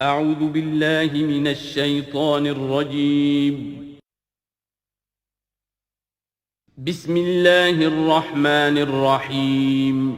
أعوذ بالله من الشيطان الرجيم. بسم الله الرحمن الرحيم.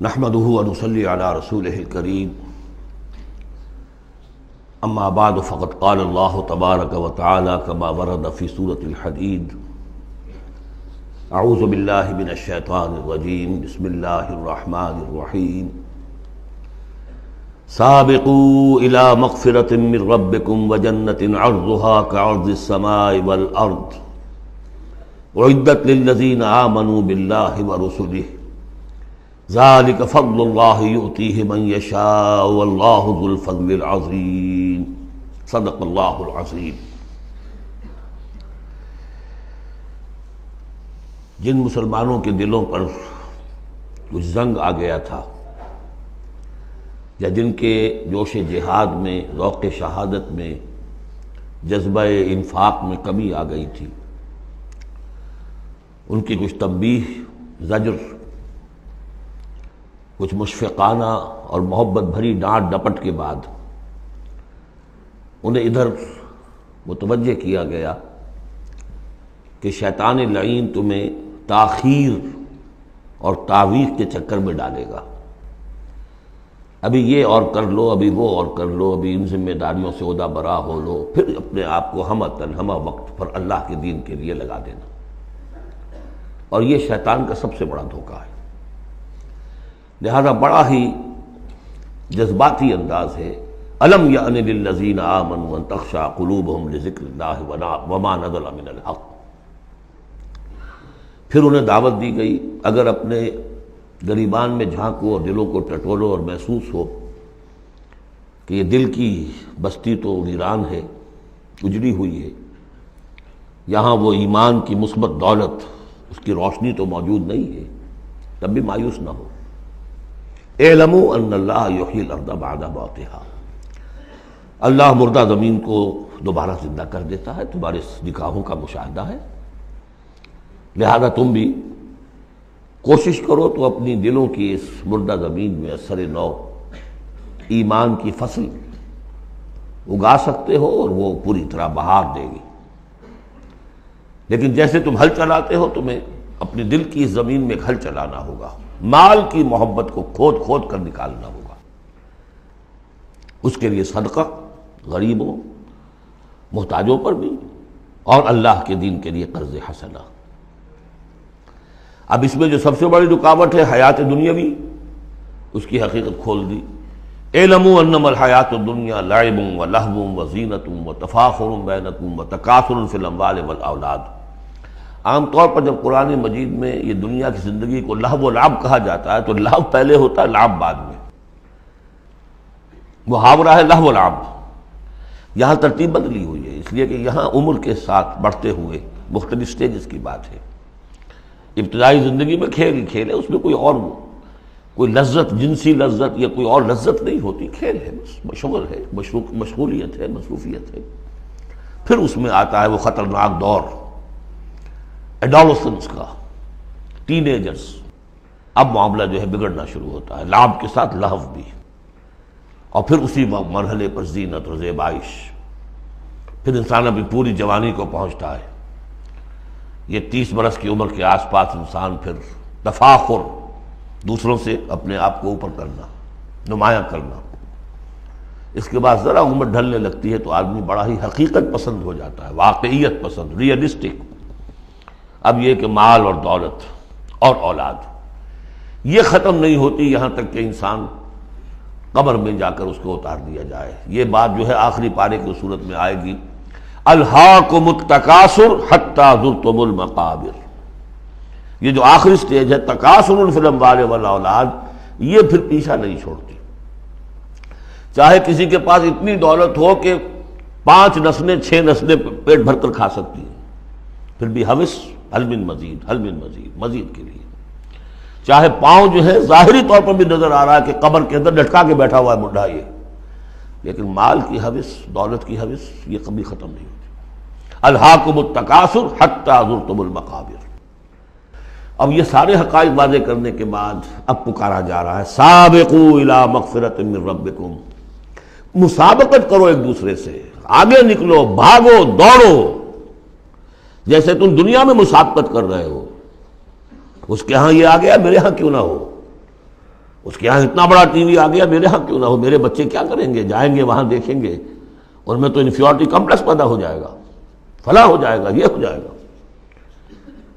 نحمده ونصلي على رسوله الكريم اما بعد فقد قال الله تبارك وتعالى كما ورد في سورة الحديد اعوذ بالله من الشيطان الرجيم بسم الله الرحمن الرحيم سابقوا الى مغفرة من ربكم وجنة عرضها كعرض السماء والارض اعدت للذين آمنوا بالله ورسله ذلك فضل الله يؤتيه من يشاء والله ذو الفضل العظيم صدق الله العظيم۔ جن مسلمانوں کے دلوں پر کچھ زنگ آ گیا تھا یا جن کے جوش جہاد میں، ذوق شہادت میں، جذبہ انفاق میں کمی آ گئی تھی، ان کی کچھ تنبیہ، زجر، کچھ مشفقانہ اور محبت بھری ڈانٹ ڈپٹ کے بعد انہیں ادھر متوجہ کیا گیا کہ شیطان لعین تمہیں تاخیر اور تعویق کے چکر میں ڈالے گا۔ ابھی یہ اور کر لو، ابھی وہ اور کر لو، ابھی ان ذمہ داریوں سے عہدہ برا ہو لو، پھر اپنے آپ کو ہمہ وقت پر اللہ کے دین کے لیے لگا دینا۔ اور یہ شیطان کا سب سے بڑا دھوکہ ہے۔ لہذا بڑا ہی جذباتی انداز ہے، الم یأن للذین آمنوا ان تخشع قلوبہم لذکر اللہ وما نزل من الحق۔ پھر انہیں دعوت دی گئی، اگر اپنے گریبان میں جھانکو اور دلوں کو ٹٹولو اور محسوس ہو کہ یہ دل کی بستی تو ویران ہے، اجڑی ہوئی ہے، یہاں وہ ایمان کی مثبت دولت، اس کی روشنی تو موجود نہیں ہے، تب بھی مایوس نہ ہو۔ اعلموا ان اللہ یحیی الارض بعد موتہا، اللہ مردہ زمین کو دوبارہ زندہ کر دیتا ہے، تمہارے نگاہوں کا مشاہدہ ہے۔ لہذا تم بھی کوشش کرو تو اپنی دلوں کی اس مردہ زمین میں اثر نو ایمان کی فصل اگا سکتے ہو اور وہ پوری طرح بہار دے گی۔ لیکن جیسے تم ہل چلاتے ہو، تمہیں اپنی دل کی اس زمین میں ایک ہل چلانا ہوگا، مال کی محبت کو کھود کھود کر نکالنا ہوگا۔ اس کے لیے صدقہ غریبوں، محتاجوں پر بھی، اور اللہ کے دین کے لیے قرض حسنہ۔ اب اس میں جو سب سے بڑی رکاوٹ ہے حیات دنیاوی، اس کی حقیقت کھول دی۔ اعلموا انما الحیات الدنیا لعب ولہو وزینۃ وتفاخر بینکم وتکاثر فی الاموال والاولاد۔ عام طور پر جب قرآن مجید میں یہ دنیا کی زندگی کو لہو و لعب کہا جاتا ہے تو لہو پہلے ہوتا ہے، لعب بعد میں۔ محاورہ ہے لہو و لعب۔ یہاں ترتیب بدلی ہوئی ہے، اس لیے کہ یہاں عمر کے ساتھ بڑھتے ہوئے مختلف سٹیجز کی بات ہے۔ ابتدائی زندگی میں کھیل ہی کھیل ہے، اس میں کوئی لذت، جنسی لذت یا کوئی اور لذت نہیں ہوتی، کھیل ہے، بس شغل ہے، مشغولیت ہے، مصروفیت ہے۔ پھر اس میں آتا ہے وہ خطرناک دور ایڈولسنس کا، ٹین ایجرز۔ اب معاملہ جو ہے بگڑنا شروع ہوتا ہے، لعب کے ساتھ لہو بھی، اور پھر اسی مرحلے پر زینت اور زیبائش۔ پھر انسان اپنی پوری جوانی کو پہنچتا ہے، یہ 30 برس کی عمر کے آس پاس انسان پھر تفاخر، دوسروں سے اپنے آپ کو اوپر کرنا، نمایاں کرنا۔ اس کے بعد ذرا عمر ڈھلنے لگتی ہے تو آدمی بڑا ہی حقیقت پسند ہو جاتا ہے، واقعیت پسند، ریئلسٹک۔ اب یہ کہ مال اور دولت اور اولاد یہ ختم نہیں ہوتی یہاں تک کہ انسان قبر میں جا کر اس کو اتار دیا جائے۔ یہ بات جو ہے آخری پارے کی صورت میں آئے گی، الہاکم التکاثر حتی زرتم المقابر۔ یہ جو آخری سٹیج ہے تکاثر فی الاموال والاولاد، یہ پھر پیچھا نہیں چھوڑتی۔ چاہے کسی کے پاس اتنی دولت ہو کہ 5 نسلیں 6 نسلیں پیٹ بھر کر کھا سکتی ہیں، پھر بھی حوث حل من مزید، حل من مزید، مزید کے لیے۔ چاہے پاؤں جو ہے ظاہری طور پر بھی نظر آ رہا ہے کہ قبر کے اندر لٹکا کے بیٹھا ہوا ہے بڈھا یہ، لیکن مال کی حوث، دولت کی حوث یہ کبھی ختم نہیں ہوتی۔ الہاکم التکاثر حتی زرتم المقابر۔ اب یہ سارے حقائق واضح کرنے کے بعد اب پکارا جا رہا ہے سابقوا الی مغفرۃ من ربکم، مسابقت کرو ایک دوسرے سے، آگے نکلو، بھاگو، دوڑو، جیسے تم دنیا میں مسابقت کر رہے ہو۔ اس کے ہاں یہ آ گیا، میرے ہاں کیوں نہ ہو؟ اس کے ہاں اتنا بڑا ٹی وی آ گیا، میرے ہاں کیوں نہ ہو؟ میرے بچے کیا کریں گے؟ جائیں گے وہاں دیکھیں گے، اور میں تو انفیورٹی کمپلیکس پیدا ہو جائے گا، فلاں ہو جائے گا، یہ ہو جائے گا۔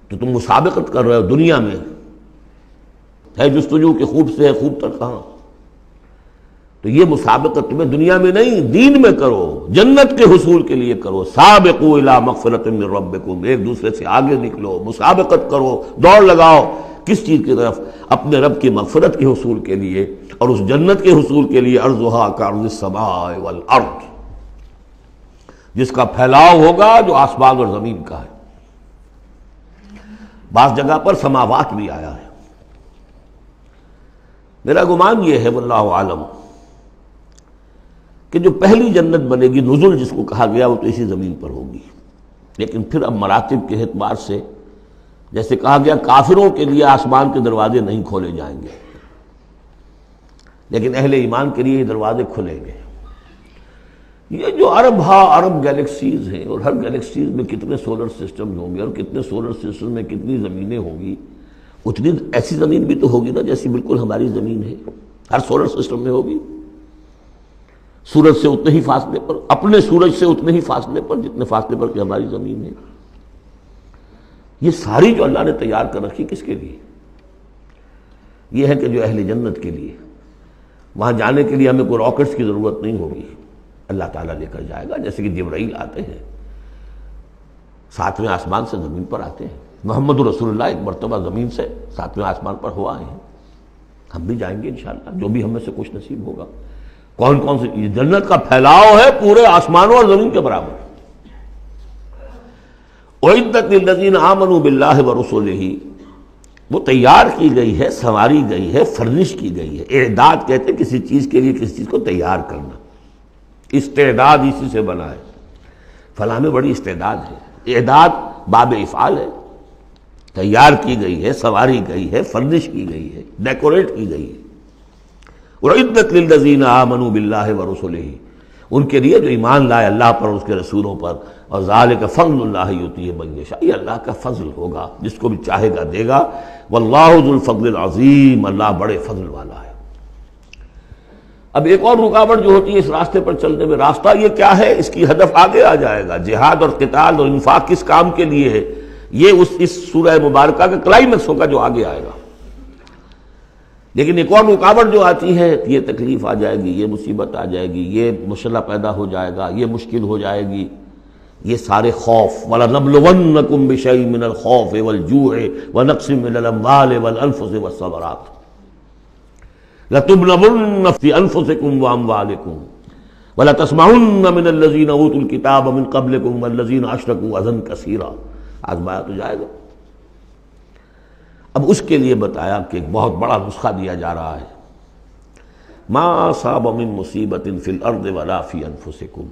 تو تم مسابقت کر رہے ہو دنیا میں، ہے جستجو کہ خوب سے ہے خوب تر کہاں؟ تو یہ مسابقت تمہیں دنیا میں نہیں، دین میں کرو، جنت کے حصول کے لیے کرو۔ سابقوا الی مغفرۃ من ربکم، ایک دوسرے سے آگے نکلو، مسابقت کرو، دوڑ لگاؤ، کس چیز کی طرف؟ اپنے رب کی مغفرت کے حصول کے لیے اور اس جنت کے حصول کے لیے۔ ارضھا کعرض السماء والارض، جس کا پھیلاؤ ہوگا جو آسمان اور زمین کا ہے۔ بعض جگہ پر سماوات بھی آیا ہے۔ میرا گمان یہ ہے واللہ عالم کہ جو پہلی جنت بنے گی، نزل جس کو کہا گیا، وہ تو اسی زمین پر ہوگی، لیکن پھر اب مراتب کے اعتبار سے جیسے کہا گیا کافروں کے لیے آسمان کے دروازے نہیں کھولے جائیں گے، لیکن اہل ایمان کے لیے یہ دروازے کھلیں گے۔ یہ جو ارب گیلیکسیز ہیں، اور ہر گیلیکسیز میں کتنے سولر سسٹم ہوں گے، اور کتنے سولر سسٹم میں کتنی زمینیں ہوں گی، اتنی ایسی زمین بھی تو ہوگی نا جیسی بالکل ہماری زمین ہے، ہر سولر سسٹم میں ہوگی۔ سورج سے اتنے ہی فاصلے پر، اپنے سورج سے اتنے ہی فاصلے پر جتنے فاصلے پر کہ ہماری زمین ہے۔ یہ ساری جو اللہ نے تیار کر رکھی کس کے لیے؟ یہ ہے کہ جو اہل جنت کے لیے، وہاں جانے کے لیے ہمیں کوئی راکٹس کی ضرورت نہیں ہوگی، اللہ تعالیٰ لے کر جائے گا، جیسے کہ جبرائیل آتے ہیں 7ویں آسمان سے زمین پر آتے ہیں۔ محمد رسول اللہ ایک مرتبہ زمین سے 7ویں آسمان پر ہو آئے ہیں، ہم بھی جائیں گے انشاءاللہ، جو بھی ہم میں سے کچھ نصیب ہوگا۔ کون کون سے؟ یہ جنت کا پھیلاؤ ہے پورے آسمانوں اور زمین کے برابر۔ اعدت للذین آمنوا باللہ ورسلہ، وہ تیار کی گئی ہے، سنواری گئی ہے، فرنش کی گئی ہے۔ اعداد کہتے ہیں کسی چیز کے لیے کسی چیز کو تیار کرنا، استعداد اسی سے بنا ہے۔ فلاں میں بڑی استعداد ہے، اعداد باب افعال ہے، تیار کی گئی ہے، سنواری گئی ہے، فرنش کی گئی ہے، ڈیکوریٹ کی گئی ہے۔ وَعِدَّتْ لِلَّذِينَ آمَنُوا بِاللَّهِ وَرُسُلِهِ، ان کے لیے جو ایمان لائے اللہ پر اور اس کے رسولوں پر۔ اور ذَلِكَ فَضْلُ اللَّهِ يُؤْتِيهِ مَن يَشَاءُ، یہ اللہ کا فضل ہوگا، جس کو بھی چاہے گا دے گا۔ وَاللَّهُ ذُو الْفَضْلِ الْعَظِيمِ، اللہ بڑے فضل والا ہے۔ اب ایک اور رکاوٹ جو ہوتی ہے اس راستے پر چلنے میں، راستہ یہ کیا ہے؟ اس کی ہدف آگے آ جائے گا، جہاد اور قتال اور انفاق کس کام کے لیے ہے، یہ اس سورہ مبارکہ کا کلائمیکس ہوگا جو آگے آئے گا۔ لیکن ایک اور رکاوٹ جو آتی ہے، یہ تکلیف آ جائے گی، یہ مصیبت آ جائے گی، یہ مسئلہ پیدا ہو جائے گا، یہ مشکل ہو جائے گی، یہ سارے خوف۔ وَلَنَبْلُوَنَّكُمْ بِشَيْءٍ مِّنَ الْخَوْفِ وَالْجُوعِ وَنَقْصٍ مِّنَ الْأَمْوَالِ وَالْأَنفُسِ وَالثَّمَرَاتِ لَتُبْلَوُنَّ فِي أَنفُسِكُمْ وَأَمْوَالِكُمْ وَلَتَسْمَعُنَّ مِنَ الَّذِينَ أُوتُوا الْكِتَابَ مِن قَبْلِكُمْ وَالَّذِينَ أَشْرَكُوا أَذًى كَثِيرًا، آزمایا تو جائے گا۔ اب اس کے لیے بتایا کہ ایک بہت بڑا نسخہ دیا جا رہا ہے، ما اصاب من مصیبت فی الارض ولا فی انفسکم،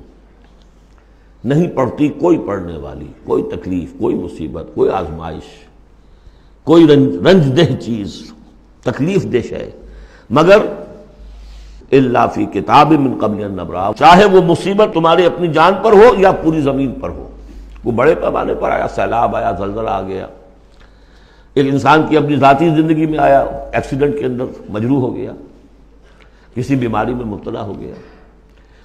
نہیں پڑتی کوئی پڑنے والی کوئی تکلیف، کوئی مصیبت، کوئی آزمائش، کوئی رنج دہ چیز، تکلیف دہ ہے، مگر الا فی کتاب من قبل ان نبرأ، چاہے وہ مصیبت تمہاری اپنی جان پر ہو یا پوری زمین پر ہو۔ وہ بڑے پیمانے پر آیا، سیلاب آیا، زلزلہ آ گیا، ایک انسان کی اپنی ذاتی زندگی میں آیا، ایکسیڈنٹ کے اندر مجروح ہو گیا، کسی بیماری میں مبتلا ہو گیا۔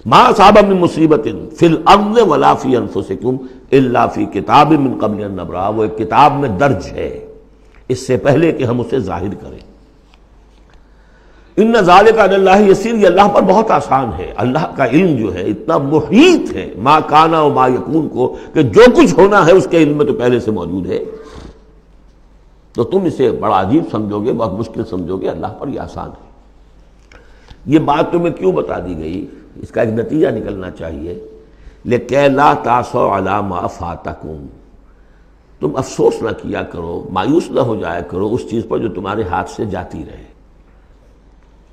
ما اصاب من مصیبت فی الارض ولا فی انفسکم الا فی کتاب من قبل ان نبرأ، وہ ایک کتاب میں درج ہے اس سے پہلے کہ ہم اسے ظاہر کریں۔ ان ذالک علی اللہ یسیر، یہ اللہ پر بہت آسان ہے۔ اللہ کا علم جو ہے اتنا محیط ہے ما کانا و ما یکون کو، کہ جو کچھ ہونا ہے اس کے علم میں تو پہلے سے موجود ہے۔ تو تم اسے بڑا عجیب سمجھو گے، بہت مشکل سمجھو گے، اللہ پر یہ آسان ہے۔ یہ بات تمہیں کیوں بتا دی گئی؟ اس کا ایک نتیجہ نکلنا چاہیے، لِكَيْ لَا تَأْسَوْا عَلَىٰ مَا فَاتَكُمْ، تم افسوس نہ کیا کرو، مایوس نہ ہو جایا کرو اس چیز پر جو تمہارے ہاتھ سے جاتی رہے۔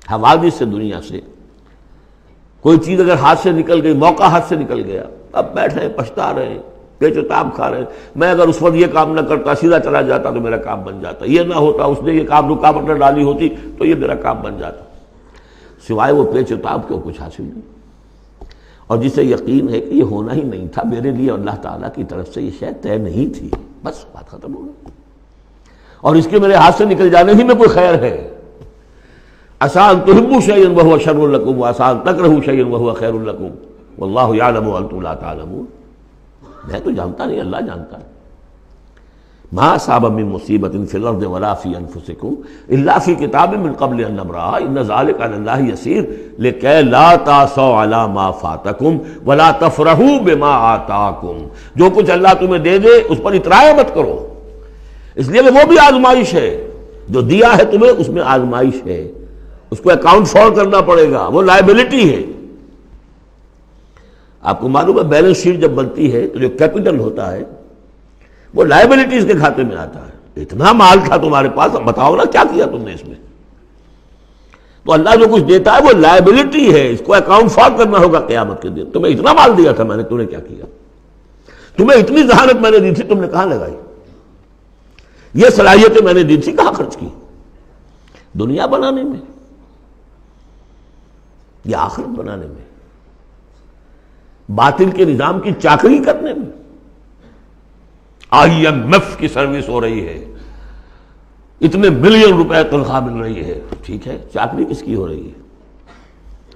حوادث سے، دنیا سے کوئی چیز اگر ہاتھ سے نکل گئی، موقع ہاتھ سے نکل گیا، اب بیٹھے ہیں پچھتا رہے ہیں، پیچ و تاب کھا رہے ہیں، میں اگر اس وقت یہ کام نہ کرتا، سیدھا چلا جاتا تو میرا کام بن جاتا، یہ نہ ہوتا، اس نے یہ کام رکاوٹ نہ ڈالی ہوتی تو یہ میرا کام بن جاتا، سوائے وہ پیچ و تاب کے کچھ حاصل نہیں۔ اور جسے یقین ہے کہ یہ ہونا ہی نہیں تھا میرے لیے، اللہ تعالیٰ کی طرف سے یہ شے طے نہیں تھی، بس بات ختم ہو گئی، اور اس کے میرے ہاتھ سے نکل جانے ہی میں کوئی خیر ہے۔ عسیٰ ان تحبوا شیئا وہو شر لکم وعسیٰ ان تکرہوا شیئا وہو خیر لکم واللہ یعلم وانتم لا تعلمون۔ میں تو جانتا نہیں، اللہ جانتا ہے۔ ما اصاب من مصیبۃ فی الارض ولا فی انفسکم الا فی کتاب من قبل ان نبرأہا ان ذلک علی اللہ یسیر لکی لا تأسوا علی ما فاتکم ولا تفرحوا بما آتاکم۔ جو کچھ اللہ تمہیں دے دے اس پر اترایا مت کرو، اس لیے کہ وہ بھی آزمائش ہے، جو دیا ہے تمہیں اس میں آزمائش ہے، اس کو اکاؤنٹ فار کرنا پڑے گا، وہ لائبلٹی ہے۔ آپ کو معلوم ہے بیلنس شیٹ جب بنتی ہے تو جو کیپٹل ہوتا ہے وہ لائبلٹیز کے کھاتے میں آتا ہے۔ اتنا مال تھا تمہارے پاس، اب بتاؤ نا کیا کیا تم نے اس میں؟ تو اللہ جو کچھ دیتا ہے وہ لائبلٹی ہے، اس کو اکاؤنٹ فار کرنا ہوگا قیامت کے دن۔ تمہیں اتنا مال دیا تھا میں نے، تم نے کیا کیا؟ تمہیں اتنی ذہانت میں نے دی تھی، تم نے کہاں لگائی؟ یہ صلاحیتیں میں نے دی تھی، کہاں خرچ کی؟ دنیا بنانے میں یا آخرت بنانے میں؟ باطل کے نظام کی چاکری کرنے میں؟ IMF کی سروس ہو رہی ہے، اتنے ملین روپے تنخواہ مل رہی ہے، ٹھیک ہے، چاکری کس کی ہو رہی ہے؟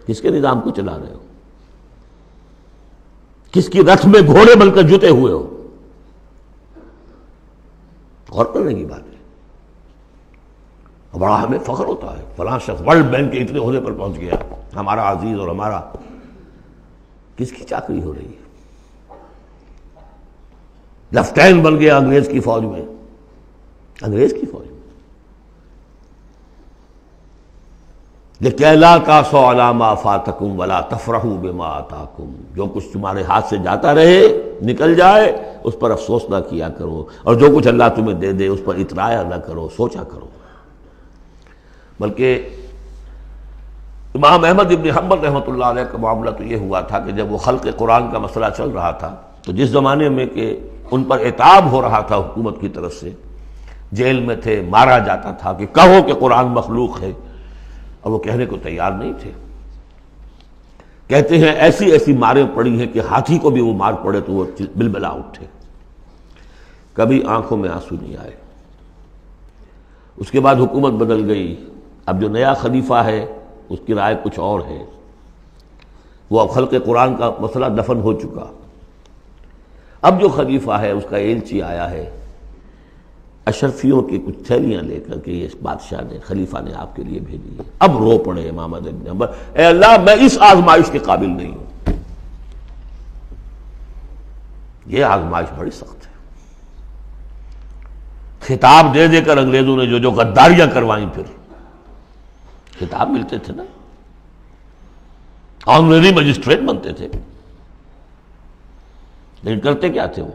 کس کے نظام کو چلا رہے ہو؟ کس کی رتھ میں گھوڑے بن کر جتے ہوئے ہو؟ غور کرنے کی بات ہے۔ بڑا ہمیں فخر ہوتا ہے فلاں شخص ورلڈ بینک کے اتنے عہدے پر پہنچ گیا، ہمارا عزیز اور ہمارا۔ کس کی چاکری ہو رہی ہے؟ لیفٹیننٹ بن گیا انگریز کی فوج میں، انگریز کی فوج میں۔ لِكَيْ لَا تَأْسَوْا عَلَىٰ مَا فَاتَكُمْ وَلَا تَفْرَحُوا بِمَا آتَاكُمْ، جو کچھ تمہارے ہاتھ سے جاتا رہے، نکل جائے، اس پر افسوس نہ کیا کرو، اور جو کچھ اللہ تمہیں دے دے اس پر اترایا نہ کرو، سوچا کرو۔ بلکہ امام احمد ابن حنبل رحمۃ اللہ علیہ کا معاملہ تو یہ ہوا تھا کہ جب وہ خلق قرآن کا مسئلہ چل رہا تھا تو جس زمانے میں کہ ان پر عتاب ہو رہا تھا حکومت کی طرف سے، جیل میں تھے، مارا جاتا تھا کہ کہو کہ قرآن مخلوق ہے، اور وہ کہنے کو تیار نہیں تھے۔ کہتے ہیں ایسی ایسی ماریں پڑی ہیں کہ ہاتھی کو بھی وہ مار پڑے تو وہ بلبلا اٹھے، کبھی آنکھوں میں آنسو نہیں آئے۔ اس کے بعد حکومت بدل گئی، اب جو نیا خلیفہ ہے اس کی رائے کچھ اور ہے، وہ اب خلق قرآن کا مسئلہ دفن ہو چکا۔ اب جو خلیفہ ہے اس کا ایلچی آیا ہے اشرفیوں کی کچھ تھیلیاں لے کر کے، یہ بادشاہ نے، خلیفہ نے آپ کے لیے بھیجی ہے۔ اب رو پڑے امام احمد بن حنبل، اے اللہ میں اس آزمائش کے قابل نہیں ہوں۔ یہ آزمائش بڑی سخت ہے۔ خطاب دے دے کر انگریزوں نے جو غداریاں کروائیں، پھر خطاب ملتے تھے نا، آنریری مجسٹریٹ بنتے تھے، لیکن کرتے کیا تھے وہ؟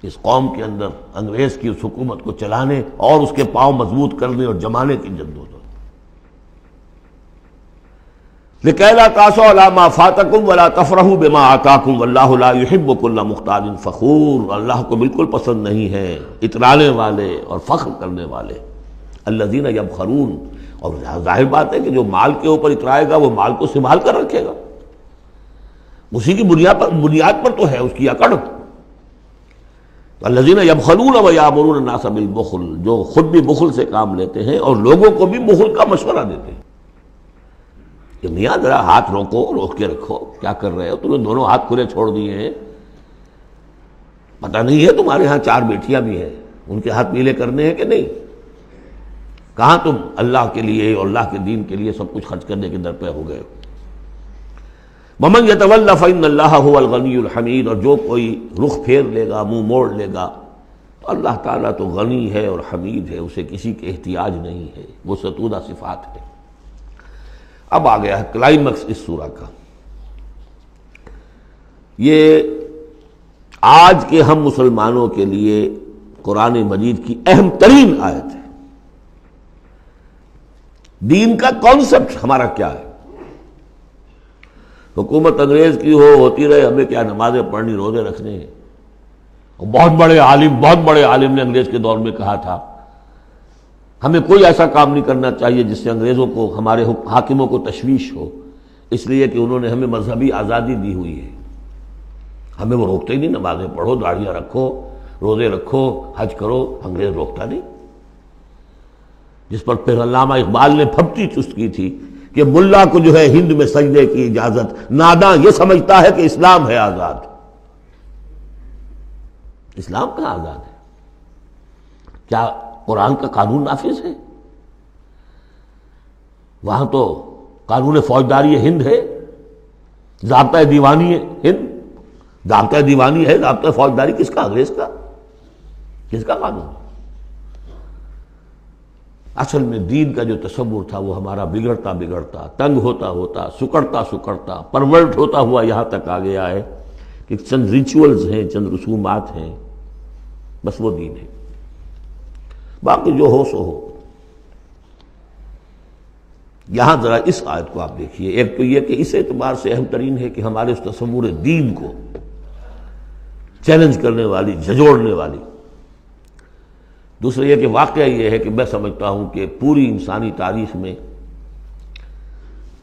اس قوم کے اندر انگریز کی اس حکومت کو چلانے اور اس کے پاؤں مضبوط کرنے اور جمانے کی جدوجہد۔ لِكَيْ لَا تَأْسَوْا عَلَىٰ مَا فَاتَكُمْ وَلَا تَفْرَحُوا بِمَا آتَاكُمْ وَاللَّهُ لَا يُحِبُّ كُلَّ مُخْتَالٍ فَخُورٍ، اللہ کو بالکل پسند نہیں ہے اترانے والے اور فخر کرنے والے۔ الَّذِينَ يَبْخَلُونَ، اور ظاہر بات ہے کہ جو مال کے اوپر اترائے گا وہ مال کو سنبھال کر رکھے گا، اسی کی بنیاد پر تو ہے اس کی اکڑ۔ الذین یبخلون ویامرون الناس بالبخل، جو خود بھی بخل سے کام لیتے ہیں اور لوگوں کو بھی بخل کا مشورہ دیتے ہیں کہ میاں ذرا ہاتھ روک کے رکھو، کیا کر رہے ہو؟ تم نے دونوں ہاتھ کھلے چھوڑ دیے ہیں، پتہ نہیں ہے تمہارے ہاں 4 بیٹیاں بھی ہیں، ان کے ہاتھ پیلے کرنے ہیں کہ نہیں؟ کہاں تم اللہ کے لیے اور اللہ کے دین کے لیے سب کچھ خرچ کرنے کے در پہ ہو گئے ہو؟ وَمَنْ يَتَوَلَّ فَإِنَّ اللَّهَ هُوَ الْغَنِيُّ الْحَمِيدُ، اور جو کوئی رخ پھیر لے گا، منہ موڑ لے گا، تو اللہ تعالیٰ تو غنی ہے اور حمید ہے، اسے کسی کے احتیاج نہیں ہے، وہ ستودہ صفات ہے۔ اب آ گیا ہے کلائمیکس اس سورہ کا. یہ آج کے ہم مسلمانوں کے لیے قرآن مجید کی اہم ترین آیت ہے. دین کا کانسیپٹ ہمارا کیا ہے؟ حکومت انگریز کی ہوتی رہے، ہمیں کیا نمازیں پڑھنی، روزے رکھنے ہیں. بہت بڑے عالم نے انگریز کے دور میں کہا تھا ہمیں کوئی ایسا کام نہیں کرنا چاہیے جس سے انگریزوں کو، ہمارے حاکموں کو تشویش ہو، اس لیے کہ انہوں نے ہمیں مذہبی آزادی دی ہوئی ہے. ہمیں وہ روکتے ہی نہیں، نمازیں پڑھو، داڑھیاں رکھو، روزے رکھو، حج کرو، انگریز روکتا نہیں. جس پر پھر علامہ اقبال نے پھپتی چست کی تھی کہ ملا کو جو ہے ہند میں سجدے کی اجازت، ناداں یہ سمجھتا ہے کہ اسلام ہے آزاد. اسلام کہاں آزاد ہے؟ کیا قرآن کا قانون نافذ ہے؟ وہاں تو قانون فوجداری ہند ہے، ضابطہ دیوانی ہے ہند، ضابطہ دیوانی ہے، ضابطہ فوجداری کس کا؟ انگریز کا. کس کا قانون؟ اصل میں دین کا جو تصور تھا وہ ہمارا بگڑتا بگڑتا، تنگ ہوتا ہوتا، سکڑتا پرورٹ ہوتا ہوا یہاں تک آ گیا ہے کہ چند ریچولز ہیں، چند رسومات ہیں، بس وہ دین ہے. باقی جو ہو سو ہو. یہاں ذرا اس آیت کو آپ دیکھیے. ایک تو یہ کہ اس اعتبار سے اہم ترین ہے کہ ہمارے اس تصور دین کو چیلنج کرنے والی، جھنجھوڑنے والی. دوسرا یہ کہ واقعہ یہ ہے کہ میں سمجھتا ہوں کہ پوری انسانی تاریخ میں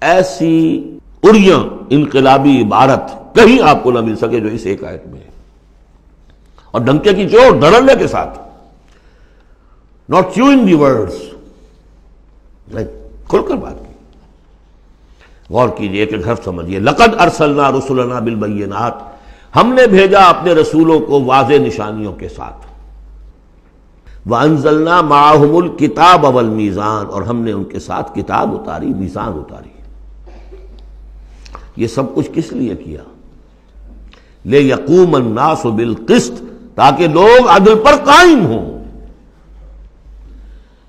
ایسی اریاں انقلابی عبارت کہیں آپ کو نہ مل سکے جو اس ایک آیت میں ہے. اور ڈنکے کی چوٹ دھڑلے کے ساتھ، not chewing the words. کھل کر بات کی. غور کیجئے کہ گھر سمجھیے. لقد ارسلنا رسلنا بالبینات، ہم نے بھیجا اپنے رسولوں کو واضح نشانیوں کے ساتھ. وانزلنا معہم الکتاب والمیزان، اور ہم نے ان کے ساتھ کتاب اتاری، میزان اتاری. یہ سب کچھ کس لیے کیا؟ لیقوم الناس بالقسط، تاکہ لوگ عدل پر قائم ہوں.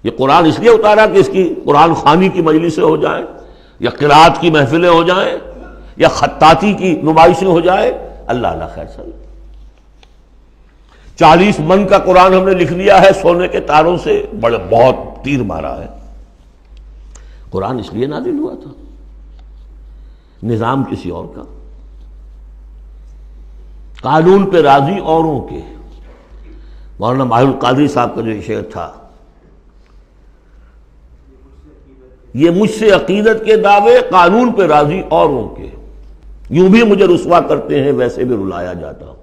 یہ قرآن اس لیے اتارا کہ اس کی قرآن خوانی کی مجلسیں ہو جائیں، یا قرات کی محفلیں ہو جائیں، یا خطاطی کی نمائشیں ہو جائیں. اللہ اللہ خیر صلی. 40 من کا قرآن ہم نے لکھ لیا ہے سونے کے تاروں سے، بہت تیر مارا ہے. قرآن اس لیے نازل ہوا تھا، نظام کسی اور کا، قانون پہ راضی اوروں کے. مولانا ماہر القادری صاحب کا جو شعر تھا، یہ مجھ سے عقیدت کے دعوے، قانون پہ راضی اوروں کے، یوں بھی مجھے رسوا کرتے ہیں ویسے بھی رلایا جاتا ہوں.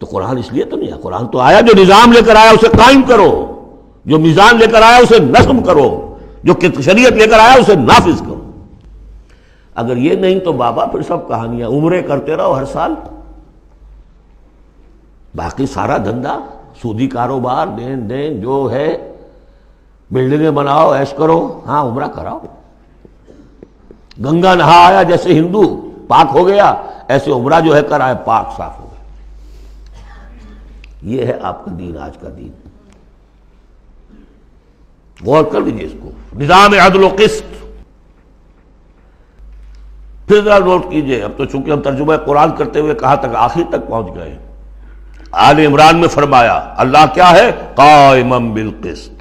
تو قرآن اس لیے تو نہیں ہے. قرآن تو آیا، جو نظام لے کر آیا اسے قائم کرو، جو میزان لے کر آیا اسے نظم کرو، جو شریعت لے کر آیا اسے نافذ کرو. اگر یہ نہیں تو بابا پھر سب کہانیاں، عمرے کرتے رہو ہر سال، باقی سارا دھندا سودی کاروبار، دین جو ہے، بلڈنگیں بناؤ، عیش کرو. ہاں عمرہ کراؤ. گنگا نہا آیا جیسے ہندو پاک ہو گیا، ایسے عمرہ جو ہے کرائے پاک صاف ہو گیا. یہ ہے آپ کا دین، آج کا دین. غور کر لیجیے اس کو. نظام عدل و قسط. پھر ذرا نوٹ کیجئے، اب تو چونکہ ہم ترجمہ قرآن کرتے ہوئے کہاں تک، آخر تک پہنچ گئے. آل عمران میں فرمایا اللہ کیا ہے؟ قائما بالقسط.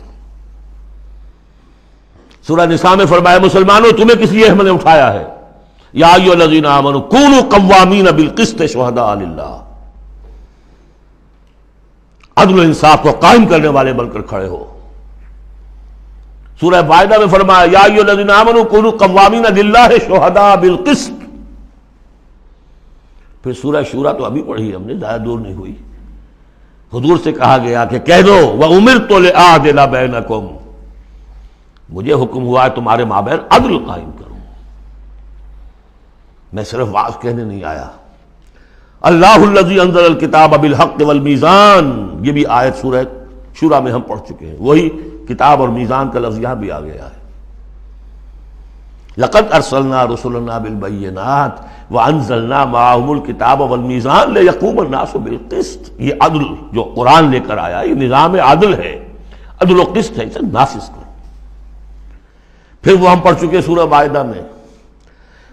سورہ نساء میں فرمایا مسلمانوں تمہیں کس لیے ہم نے اٹھایا ہے؟ یا ایھا الذین آمنوا کونوا قوامین بالقسط شہداء للہ. عدل و انصاف کو قائم کرنے والے بن کر کھڑے ہو. سورہ مائدہ میں فرمایا یا ایھا الذین آمنوا کونوا قوامین للہ شہداء بالقسط. پھر سورہ شورى تو ابھی پڑھی ہم نے، زیادہ دور نہیں ہوئی. حضور سے کہا گیا کہ کہہ دو وَأُمِرْتُ لِأَعْدِلَ بَيْنَكُمْ، مجھے حکم ہوا ہے تمہارے مابین عدل قائم کروں. میں صرف واعظ کہنے نہیں آیا. اللہ الذی انزل الکتاب بالحق والمیزان، یہ بھی آیت سورہ شورى میں ہم پڑھ چکے ہیں. وہی کتاب اور میزان کا لفظ یہاں بھی آ گیا ہے. لقد ارسلنا رسلنا بالبینات وانزلنا معهم الکتاب والمیزان لیقوم الناس بالقسط. یہ عدل جو قرآن لے کر آیا، یہ نظام عدل ہے، عدل و قسط ہے، اسے نافذ کرو. پھر وہ ہم پڑھ چکے سورہ مائدہ میں،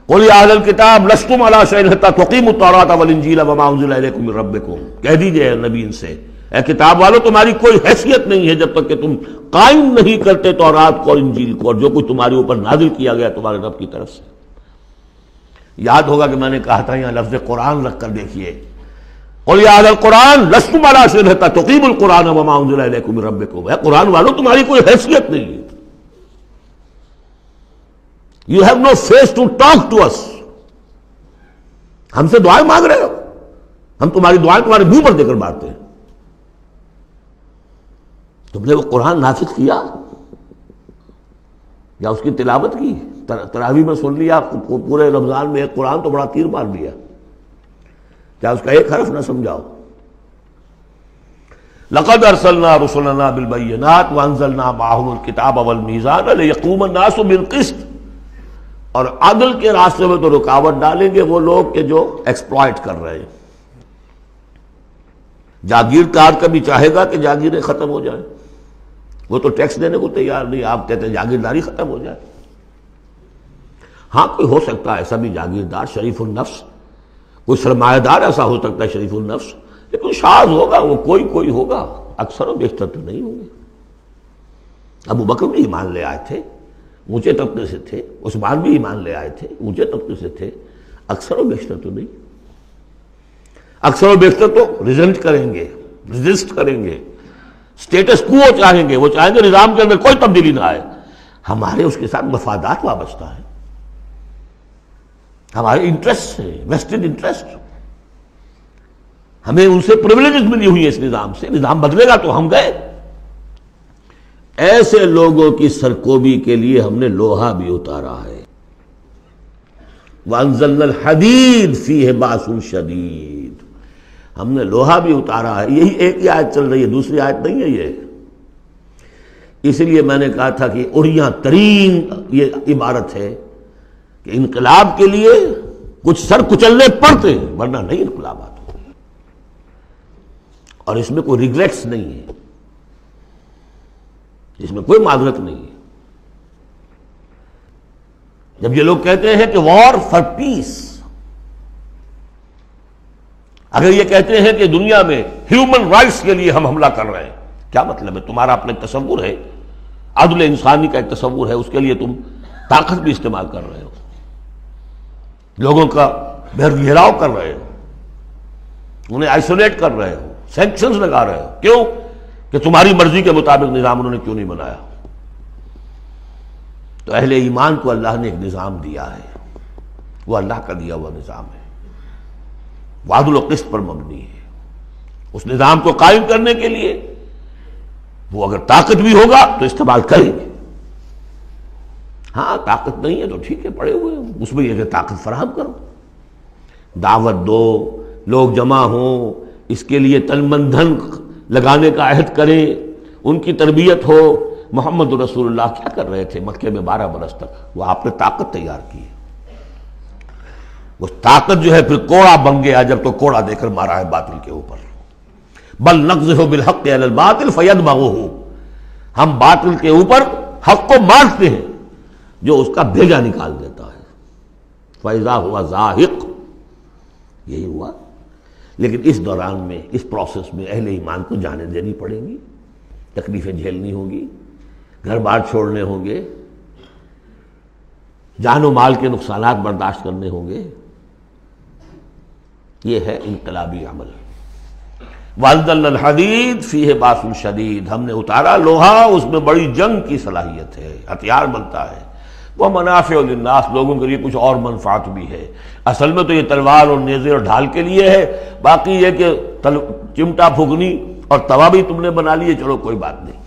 قُلْ يَا أَهْلَ الْكِتَابِ لَسْتُمْ عَلَىٰ شَيْءٍ حَتَّىٰ تُقِیمُوا التَّوْرَاةَ وَالْإِنجِیلَ وَمَا أُنزِلَ إِلَیْکُم مِّن رَّبِّکُم، کہہ دیجئے نبی ان سے، اے کتاب والو تمہاری کوئی حیثیت نہیں ہے جب تک کہ تم قائم نہیں کرتے تورات کو اور انجیل کو اور جو کچھ تمہارے اوپر نازل کیا گیا تمہارے رب کی طرف سے۔ یاد ہوگا کہ میں نے کہا تھا یہاں لفظ قرآن رکھ کر دیکھیے، قُلْ يَا أَهْلَ الْقُرْآنِ لَسْتُمْ عَلَىٰ شَيْءٍ حَتَّىٰ تُقِیمُوا الْقُرْآنَ وَمَا أُنزِلَ إِلَیْکُم مِّن رَّبِّکُم، اے قرآن والو تمہاری کوئی حیثیت نہیں ہے، You have no face to talk to us، ہم سے دعائیں مانگ رہے ہو، ہم تمہاری دعائیں تمہارے منہ پر دے کر مارتے ہیں۔ تم نے وہ قرآن نافذ کیا یا اس کی تلاوت کی؟ تراویح میں سن لیا پورے رمضان میں ایک قرآن تو بڑا تیر مار دیا، کیا اس کا ایک حرف نہ سمجھاؤ؟ لقد ارسلنا رسلنا بالبینات وانزلنا معهم الکتاب والمیزان لیقوم الناس بالقسط، اور عدل کے راستے میں تو رکاوٹ ڈالیں گے وہ لوگ کہ جو ایکسپلائٹ کر رہے ہیں۔ جاگیردار کبھی چاہے گا کہ جاگیریں ختم ہو جائیں، وہ تو ٹیکس دینے کو تیار نہیں، آپ کہتے ہیں جاگیرداری ختم ہو جائے۔ ہاں کوئی ہو سکتا ہے ایسا بھی جاگیردار شریف النفس، کوئی سرمایہ دار ایسا ہو سکتا ہے شریف النفس، لیکن شاذ ہوگا وہ، کوئی ہوگا، اکثر و بیشتر تو نہیں ہوں گے۔ ابو بکر بھی ایمان لے آئے تھے، اونچے طبقے سے تھے، عثمان بھی ایمان لے آئے تھے، اونچے طبقے سے تھے، اکثر و بیشتر تو نہیں۔ اکثر و بیشتر تو ریزنٹ کریں گے، ریزسٹ کریں گے، سٹیٹس کو چاہیں گے، وہ چاہیں گے نظام کے اندر کوئی تبدیلی نہ آئے۔ ہمارے اس کے ساتھ مفادات وابستہ ہیں، ہمارے انٹرسٹ ہیں، ویسٹڈ انٹرسٹ، ہمیں ان سے پریویلیجز ملی ہوئی ہیں اس نظام سے، نظام بدلے گا تو ہم گئے۔ ایسے لوگوں کی سرکوبی کے لیے ہم نے لوہا بھی اتارا ہے۔ وَأَنزَلْنَا الْحَدِيدَ فِيهِ بَأْسٌ شَدِيدٌ، ہم نے لوہا بھی اتارا ہے۔ یہی ایک ہی آیت چل رہی ہے، دوسری آیت نہیں ہے یہ۔ اس لیے میں نے کہا تھا کہ اڑیاں ترین یہ عبارت ہے کہ انقلاب کے لیے کچھ سر کچلنے پڑتے ہیں، ورنہ نہیں انقلابات، اور اس میں کوئی ریگریٹس نہیں ہے، اس میں کوئی معذرت نہیں ہے۔ جب یہ لوگ کہتے ہیں کہ وار فار پیس، اگر یہ کہتے ہیں کہ دنیا میں ہیومن رائٹس کے لیے ہم حملہ کر رہے ہیں، کیا مطلب ہے؟ تمہارا اپنا ایک تصور ہے، عدل انسانی کا ایک تصور ہے، اس کے لیے تم طاقت بھی استعمال کر رہے ہو، لوگوں کا گھیراؤ کر رہے ہو، انہیں آئسولیٹ کر رہے ہو، سینکشنز لگا رہے ہو، کیوں؟ کہ تمہاری مرضی کے مطابق نظام انہوں نے کیوں نہیں بنایا؟ تو اہل ایمان کو اللہ نے ایک نظام دیا ہے، وہ اللہ کا دیا ہوا نظام ہے، عدل و قسط پر مبنی ہے۔ اس نظام کو قائم کرنے کے لیے وہ اگر طاقت بھی ہوگا تو استعمال کریں گے۔ ہاں طاقت نہیں ہے تو ٹھیک ہے، پڑے ہوئے ہیں، اس میں یہ کہ طاقت فراہم کرو، دعوت دو، لوگ جمع ہوں، اس کے لیے تن من دھن لگانے کا عہد کریں، ان کی تربیت ہو۔ محمد رسول اللہ کیا کر رہے تھے مکے میں 12 برس تک؟ وہ آپ نے طاقت تیار کی ہے، وہ طاقت جو ہے پھر کوڑا بن گیا جب تو کوڑا دے کر مارا ہے باطل کے اوپر۔ بل نقذف بالحق علی الباطل فیدمغہ، ہم باطل کے اوپر حق کو مارتے ہیں جو اس کا بھیجا نکال دیتا ہے۔ فاذا ہوا زاہق، یہی ہوا۔ لیکن اس دوران میں، اس پروسیس میں اہل ایمان کو جانیں دینی پڑیں گی، تکلیفیں جھیلنی ہوں گی، گھر بار چھوڑنے ہوں گے، جان و مال کے نقصانات برداشت کرنے ہوں گے۔ یہ ہے انقلابی عمل۔ وَأَنزَلْنَا الْحَدِيدَ فِيهِ بَأْسٌ شَدِيدٌ، ہم نے اتارا لوہا، اس میں بڑی جنگ کی صلاحیت ہے، ہتھیار بنتا ہے۔ وَمَنَافِعُ لِلنَّاسِ، لوگوں کے لیے کچھ اور منفعت بھی ہے۔ اصل میں تو یہ تلوار اور نیزے اور ڈھال کے لیے ہے، باقی یہ کہ چمٹا پھونکنی اور توا بھی تم نے بنا لیے، چلو کوئی بات نہیں۔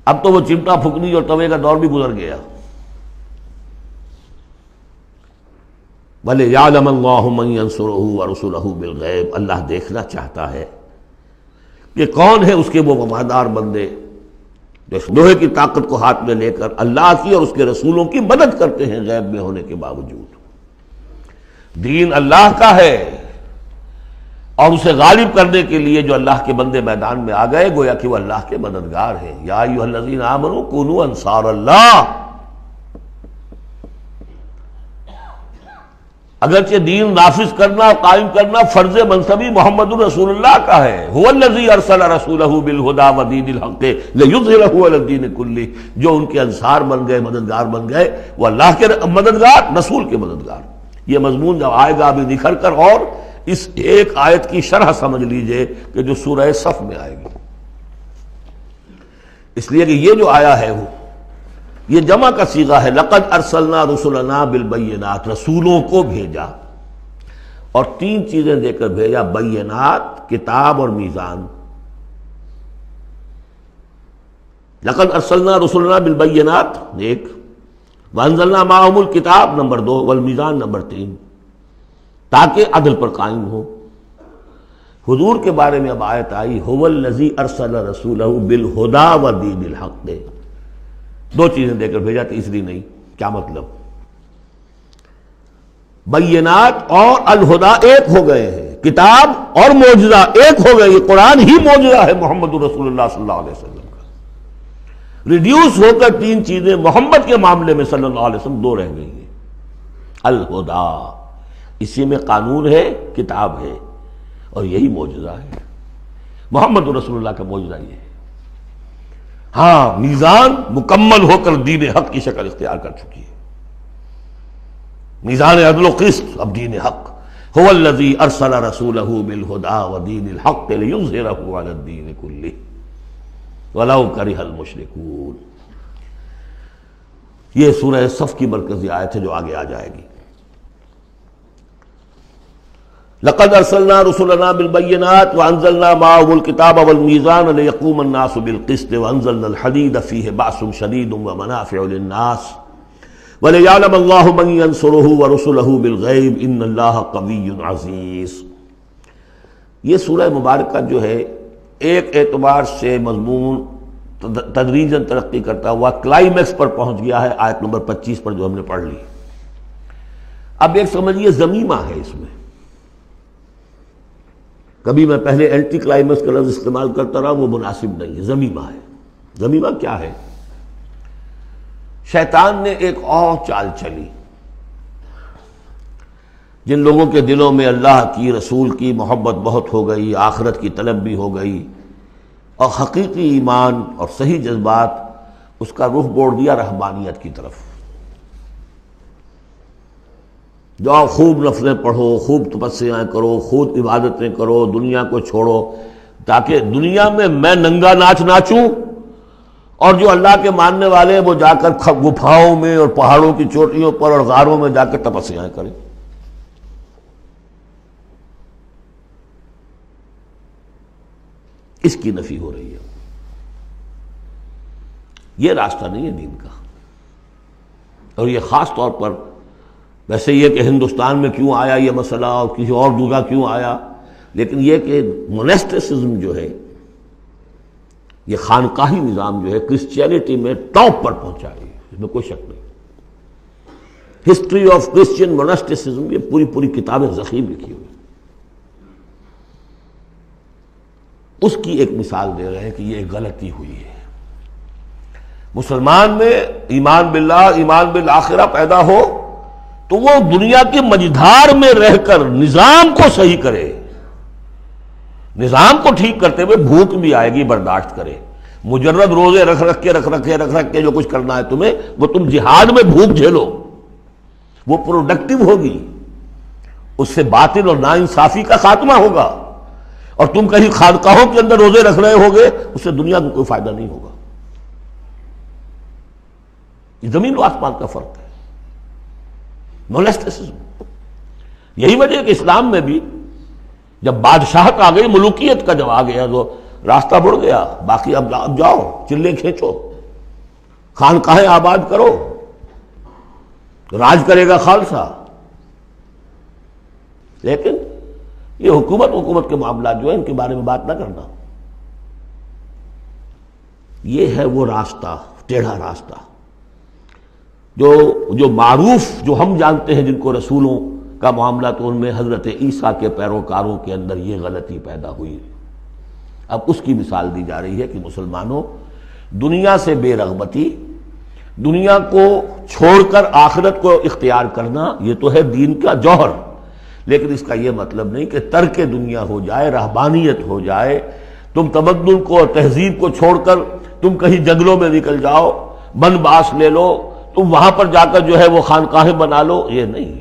اب تو وہ چمٹا پھونکنی اور توے کا دور بھی گزر گیا۔ وَلِيَعْلَمَ اللَّهُ مَن يَنصُرُهُ وَرُسُلَهُ بِالْغَيْبِ، اللہ دیکھنا چاہتا ہے کہ کون ہے اس کے وہ وفادار بندے جو لوہے کی طاقت کو ہاتھ میں لے کر اللہ کی اور اس کے رسولوں کی مدد کرتے ہیں غیب میں ہونے کے باوجود۔ دین اللہ کا ہے، اور اسے غالب کرنے کے لیے جو اللہ کے بندے میدان میں آ گئے گویا کہ وہ اللہ کے مددگار ہیں۔ یا ایھا الذین آمنوا کونوا انصار اللہ۔ اگرچہ دین نافذ کرنا قائم کرنا فرض منصبی محمد رسول اللہ کا ہے، هو الذی ارسل رسولہ بالہدی ودین الحق لیظہرہ علی الدین کلہ، جو ان کے انصار بن گئے، مددگار بن گئے، وہ اللہ کے مددگار، رسول کے مددگار۔ یہ مضمون جب آئے گا ابھی نکھر کر، اور اس ایک آیت کی شرح سمجھ لیجئے کہ جو سورہ صف میں آئے گی، اس لیے کہ یہ جو آیا ہے وہ یہ جمع کا صیغہ ہے، لقد ارسلنا رسلنا بالبینات، رسولوں کو بھیجا، اور تین چیزیں دے کر بھیجا، بینات، کتاب اور میزان۔ لقد ارسلنا رسلنا بالبینات ایک، وانزلنا معهم الکتاب نمبر 2، والمیزان نمبر 3، تاکہ عدل پر قائم ہو۔ حضور کے بارے میں اب آیت آئی، هو الذی ارسل رسولہ بالہدی ودین الحق، دو چیزیں دے کر بھیجا، تیسری نہیں۔ کیا مطلب؟ بینات اور الہدا ایک ہو گئے ہیں، کتاب اور معجزہ ایک ہو گئے، یہ قرآن ہی معجزہ ہے محمد رسول اللہ صلی اللہ علیہ وسلم کا۔ ریڈیوس ہو کر تین چیزیں محمد کے معاملے میں صلی اللہ علیہ وسلم دو رہ گئی ہیں۔ الہدا، اسی میں قانون ہے، کتاب ہے، اور یہی معجزہ ہے، محمد رسول اللہ کا معجزہ یہ ہے۔ ہاں، میزان مکمل ہو کر دین حق کی شکل اختیار کر چکی ہے، میزان عدل و قسط، اب دین حق۔ هو الذی ارسل رسولہ بالہدی ودین الحق لیظہرہ علی الدین کلہ ولو کرہ المشرکون۔ یہ سورہ صف کی مرکزی آیت ہے جو آگے آ جائے گی۔ لقد ارسلنا رسلنا بالبینات وانزلنا معهم الکتاب والمیزان لیقوم الناس بالقسط وانزلنا الحدید فیہ بأس شدید ومنافع للناس ولیعلم اللہ من ینصرہ ورسلہ بالغیب ان اللہ قوی عزیز۔ یہ سورہ مبارکہ جو ہے ایک اعتبار سے مضمون تدریجاً ترقی کرتا ہوا کلائمیکس پر پہنچ گیا ہے، آیت نمبر 25 پر جو ہم نے پڑھ لی۔ اب ایک سمجھیے ضمیمہ ہے اس میں، کبھی میں پہلے اینٹی کلائمیکس کا لفظ استعمال کرتا رہا، وہ مناسب نہیں ہے، ضمیمہ ہے۔ ضمیمہ کیا ہے؟ شیطان نے ایک اور چال چلی، جن لوگوں کے دلوں میں اللہ کی، رسول کی محبت بہت ہو گئی، آخرت کی طلب بھی ہو گئی، اور حقیقی ایمان اور صحیح جذبات، اس کا رخ موڑ دیا رہبانیت کی طرف۔ جاؤ خوب نفلیں پڑھو، خوب تپسیاں کرو، خوب عبادتیں کرو، دنیا کو چھوڑو، تاکہ دنیا میں ننگا ناچ ناچوں، اور جو اللہ کے ماننے والے ہیں وہ جا کر گپھاؤں میں اور پہاڑوں کی چوٹیوں پر اور غاروں میں جا کر تپسیاں کریں۔ اس کی نفی ہو رہی ہے۔ یہ راستہ نہیں ہے دین کا، اور یہ خاص طور پر ویسے یہ کہ ہندوستان میں کیوں آیا یہ مسئلہ اور کسی اور جگہ کیوں آیا، لیکن یہ کہ موناسٹسزم جو ہے، یہ خانقاہی نظام جو ہے، کرسچینٹی میں ٹاپ پر پہنچا ہے، اس میں کوئی شک نہیں۔ ہسٹری آف کرسچین موناسٹسزم، یہ پوری کتابیں ذخیر لکھی ہوئی، اس کی ایک مثال دے رہے ہیں کہ یہ ایک غلطی ہوئی ہے۔ مسلمان میں ایمان باللہ، ایمان بالآخرہ پیدا ہو تو وہ دنیا کی مجدھار میں رہ کر نظام کو صحیح کرے، نظام کو ٹھیک کرتے ہوئے بھوک بھی آئے گی برداشت کرے، مجرد روزے رکھ کے جو کچھ کرنا ہے تمہیں، وہ تم جہاد میں بھوک جھیلو، وہ پروڈکٹیو ہوگی، اس سے باطل اور ناانصافی کا خاتمہ ہوگا۔ اور تم کہیں خانقاہوں کے اندر روزے رکھ رہے ہوگے، اس سے دنیا کو کوئی فائدہ نہیں ہوگا۔ یہ زمین و آسمان کا فرق ہے، موناسٹسزم۔ یہی وجہ ہے کہ اسلام میں بھی جب بادشاہت آ گئی، ملوکیت کا جب آ گیا تو راستہ بڑھ گیا، باقی اب جاؤ چلے کھینچو، خانقاہیں آباد کرو، راج کرے گا خالصہ۔ لیکن یہ حکومت کے معاملات جو ہیں ان کے بارے میں بات نہ کرنا، یہ ہے وہ راستہ، ٹیڑھا راستہ جو معروف، جو ہم جانتے ہیں، جن کو رسولوں کا معاملہ تو ان میں حضرت عیسیٰ کے پیروکاروں کے اندر یہ غلطی پیدا ہوئی۔ اب اس کی مثال دی جا رہی ہے کہ مسلمانوں، دنیا سے بے رغبتی، دنیا کو چھوڑ کر آخرت کو اختیار کرنا، یہ تو ہے دین کا جوہر، لیکن اس کا یہ مطلب نہیں کہ ترک دنیا ہو جائے، رہبانیت ہو جائے، تم تمدن کو اور تہذیب کو چھوڑ کر تم کہیں جنگلوں میں نکل جاؤ، بن باس لے لو، تم وہاں پر جا کر جو ہے وہ خانقاہیں بنا لو، یہ نہیں۔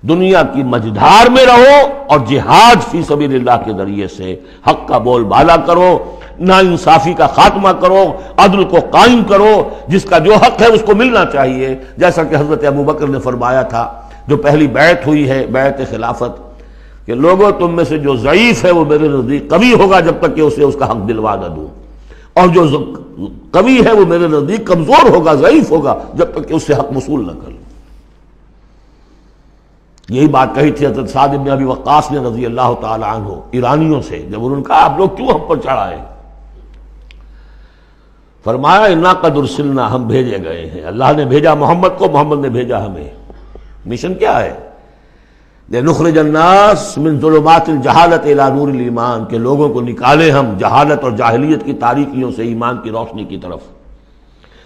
دنیا کی مجدھار میں رہو اور جہاد فی سبیل اللہ کے ذریعے سے حق کا بول بالا کرو، ناانصافی کا خاتمہ کرو، عدل کو قائم کرو، جس کا جو حق ہے اس کو ملنا چاہیے، جیسا کہ حضرت ابوبکر نے فرمایا تھا جو پہلی بیعت ہوئی ہے، بیعت خلافت، کہ لوگوں تم میں سے جو ضعیف ہے وہ میرے نزدیک قوی ہوگا جب تک کہ اسے اس کا حق دلوا نہ دوں، اور جو قوی ہے وہ میرے نزدیک کمزور ہوگا، ضعیف ہوگا جب تک کہ اس سے حق وصول نہ کر لوں۔ یہی بات کہی تھی حضرت سعد بن ابی وقاص نے رضی اللہ تعالی عنہ ایرانیوں سے، جب انہوں نے کہا آپ لوگ کیوں ہم پر چڑھائے؟ فرمایا انا قد ارسلنا، ہم بھیجے گئے ہیں، اللہ نے بھیجا محمد کو، محمد نے بھیجا ہمیں۔ مشن کیا ہے؟ لنخرج الناس من ظلمات الجہالت الی نور الایمان، کہ لوگوں کو نکالے ہم جہالت اور جاہلیت کی تاریکیوں سے ایمان کی روشنی کی طرف۔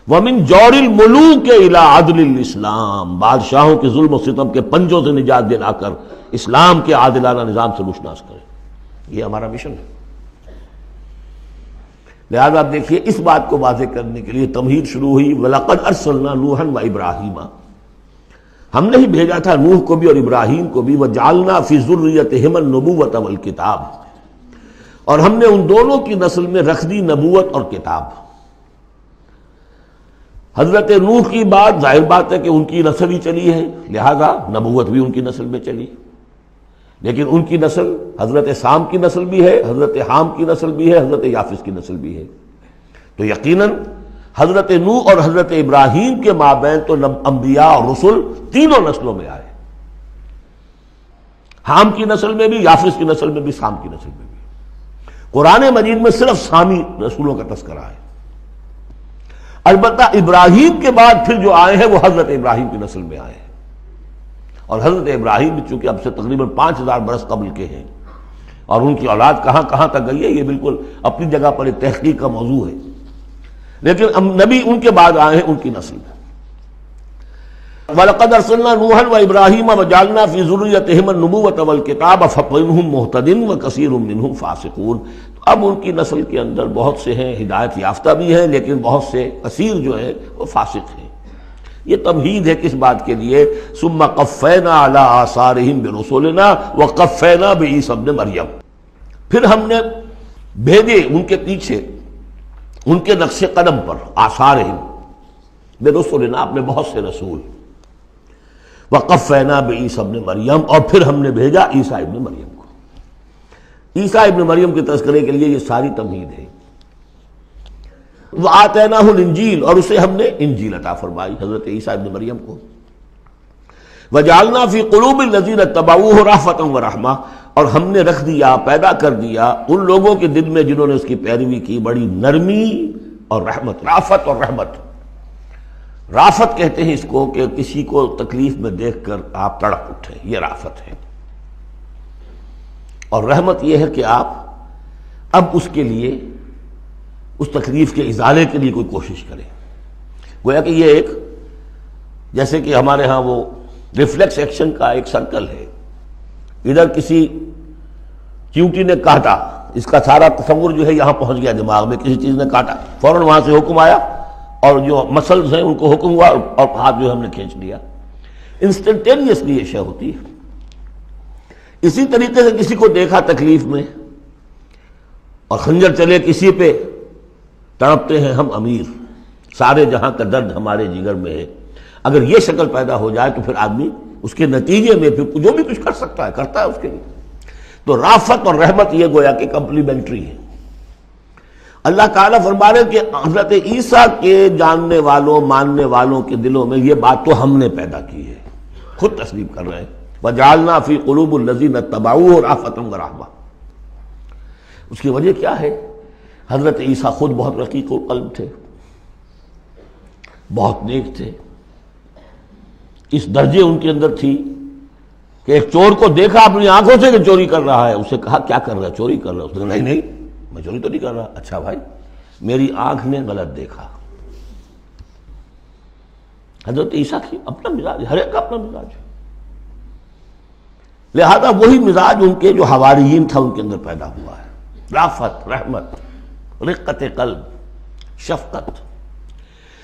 ومن جور الملوک الی عدل الاسلام، بادشاہوں کے ظلم و ستم کے پنجوں سے نجات دلا کر اسلام کے عادلانہ نظام سے روشناس کرے، یہ ہمارا مشن ہے۔ لہذا آپ دیکھیے اس بات کو واضح کرنے کے لیے تمہید شروع ہوئی، وَلَقَدْ أَرْسَلْنَا نُوحًا وَإِبْرَاهِيمَ، ہم نے ہی بھیجا تھا نوح کو بھی اور ابراہیم کو بھی، وَجَعَلْنَا فِي ذُرِّيَّتِهِمَا النُّبُوَّةَ وَالْكِتَابَ، اور ہم نے ان دونوں کی نسل میں رکھ دی نبوت اور کتاب۔ حضرت نوح کی بات ظاہر بات ہے کہ ان کی نسل ہی چلی ہے، لہذا نبوت بھی ان کی نسل میں چلی، لیکن ان کی نسل حضرت سام کی نسل بھی ہے، حضرت حام کی نسل بھی ہے، حضرت یافس کی نسل بھی ہے، تو یقیناً حضرت نوح اور حضرت ابراہیم کے مابین تو انبیاء اور رسل تینوں نسلوں میں آئے، حام کی نسل میں بھی، یافس کی نسل میں بھی، سام کی نسل میں بھی۔ قرآن مجید میں صرف سامی رسولوں کا تذکرہ ہے، البتہ ابراہیم کے بعد پھر جو آئے ہیں وہ حضرت ابراہیم کی نسل میں آئے ہیں، اور حضرت ابراہیم بھی چونکہ اب سے تقریباً 5000 برس قبل کے ہیں، اور ان کی اولاد کہاں کہاں تک گئی ہے یہ بالکل اپنی جگہ پر ایک تحقیق کا موضوع ہے، لیکن نبی ان کے بعد آئے ہیں ان کی نسل میں۔ وَلَقَدْ أَرْسَلْنَا نُوحًا وَإِبْرَاهِيمَ وَجَعَلْنَا فِي ذُرِّيَّتِهِمَا النُّبُوَّةَ وَالْكِتَابَ فَمِنْهُم مُّهْتَدٍ وَكَثِيرٌ مِّنْهُمْ فَاسِقُونَ، اب ان کی نسل کے اندر بہت سے ہیں ہدایت یافتہ بھی ہیں، لیکن بہت سے کثیر جو ہے وہ فاسق ہیں۔ یہ تمہید ہے کس بات کے لیے؟ ثُمَّ قَفَّيْنَا عَلَىٰ آثَارِهِم بِرُسُلِنَا وَقَفَّيْنَا بِعِیسَىٰ ابْنِ مَرْیَم، پھر ہم نے بھیجے ان کے پیچھے ان کے نقش قدم پر، آثارہم برسلنا، اپنے بہت سے رسول، وقفینا بعیسیٰ ابن مریم، اور پھر ہم نے بھیجا عیسیٰ ابن مریم کو۔ عیسیٰ ابن مریم کے تذکرے کے لیے یہ ساری تمہید ہے۔ وآتیناہ الانجیل، اور اسے ہم نے انجیل عطا فرمائی حضرت عیسیٰ ابن مریم کو۔ وجعلنا فی قلوب الذین اتبعوہ رأفۃ ورحمہ، اور ہم نے رکھ دیا، پیدا کر دیا ان لوگوں کے دل میں جنہوں نے اس کی پیروی کی، بڑی نرمی اور رحمت، رافت اور رحمت۔ رافت کہتے ہیں اس کو کہ کسی کو تکلیف میں دیکھ کر آپ تڑپ اٹھیں، یہ رافت ہے، اور رحمت یہ ہے کہ آپ اب اس کے لیے، اس تکلیف کے ازالے کے لیے کوئی کوشش کریں۔ گویا کہ یہ ایک، جیسے کہ ہمارے ہاں وہ ریفلیکس ایکشن کا ایک سرکل ہے، ادھر کسی چیونٹی نے کاٹا، اس کا سارا تصور جو ہے یہاں پہنچ گیا دماغ میں، کسی چیز نے کاٹا، فوراً وہاں سے حکم آیا اور جو مسلز ہیں ان کو حکم ہوا اور ہاتھ جو ہم نے کھینچ لیا، انسٹنٹینیسلی یہ شے ہوتی ہے۔ اسی طریقے سے کسی کو دیکھا تکلیف میں اور خنجر چلے کسی پہ، تڑپتے ہیں ہم امیر، سارے جہاں کا درد ہمارے جگر میں ہے، اگر یہ شکل پیدا ہو جائے تو پھر آدمی اس کے نتیجے میں پھر جو بھی کچھ کر سکتا ہے کرتا ہے اس کے لیے۔ تو رافت اور رحمت یہ گویا کہ کمپلیمنٹری ہے۔ اللہ تعالیٰ فرما رہے کہ حضرت عیسیٰ کے جاننے والوں، ماننے والوں کے دلوں میں یہ بات تو ہم نے پیدا کی ہے، خود تسلیم کر رہے ہیں۔ وَجَعَلْنَا فِي قُلُوبِ الَّذِينَ اتَّبَعُوهُ رَأْفَةً وَرَحْمَةً، اس کی وجہ کیا ہے؟ حضرت عیسیٰ خود بہت رقیق القلب تھے، بہت نیک تھے، اس درجے ان کے اندر تھی کہ ایک چور کو دیکھا اپنی آنکھوں سے کہ چوری کر رہا ہے، اسے کہا کیا کر رہا ہے؟ چوری کر رہا ہے۔ اس نے کہا نہیں میں چوری تو نہیں کر رہا۔ اچھا بھائی میری آنکھ نے غلط دیکھا۔ حضرت عیسیٰ کی اپنا مزاج، ہر ایک کا اپنا مزاج ہے، لہذا وہی مزاج ان کے جو حواریین تھا ان کے اندر پیدا ہوا ہے، رافت، رحمت، رقت قلب، شفقت۔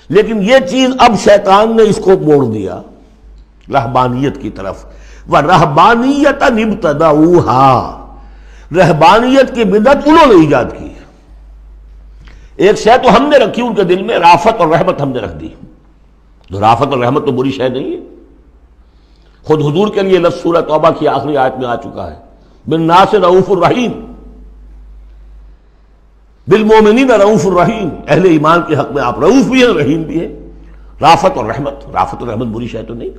لیکن یہ چیز اب شیطان نے اس کو موڑ دیا رہبانیت کی طرف۔ وَرَهْبَانِيَّةً ابْتَدَعُوهَا، رہبانیت کی بدعت انہوں نے ایجاد کی۔ ایک شے تو ہم نے رکھی ان کے دل میں، رافت اور رحمت ہم نے رکھ دی۔ تو رافت اور رحمت تو بری شے نہیں ہے، خود حضور کے لیے لفظ سورہ توبہ کی آخری آیت میں آ چکا ہے، بالناس رؤوف الرحیم، بالمومنین رؤوف الرحیم، اہل ایمان کے حق میں آپ رؤوف بھی ہیں رحیم بھی ہیں۔ رافت اور رحمت بری شے تو نہیں،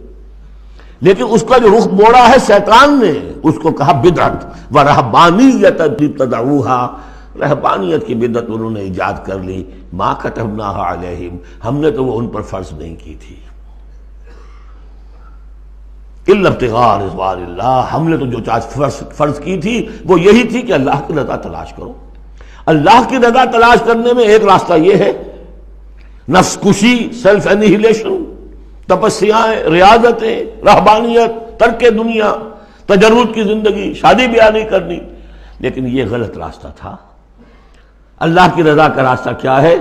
لیکن اس کا جو رخ موڑا ہے شیطان نے، اس کو کہا بدعت۔ وَرَهْبَانِيَّةً ابْتَدَعُوهَا، رہبانیت کی بدعت انہوں نے ایجاد کر لی۔ مَا كَتَبْنَاهَا عَلَيْهِمْ، ہم نے تو وہ ان پر فرض نہیں کی تھی۔ إِلَّا ابْتِغَاءَ رِضْوَانِ اللَّهِ، ہم نے تو جو چیز فرض کی تھی وہ یہی تھی کہ اللہ کی رضا تلاش کرو۔ اللہ کی رضا تلاش کرنے میں ایک راستہ یہ ہے، نفس کشی، سیلف انہیلیشن، تپسیاں، ریاضتیں، رہبانیت، ترک دنیا، تجرد کی زندگی، شادی بیاہ نہیں کرنی، لیکن یہ غلط راستہ تھا۔ اللہ کی رضا کا راستہ کیا ہے؟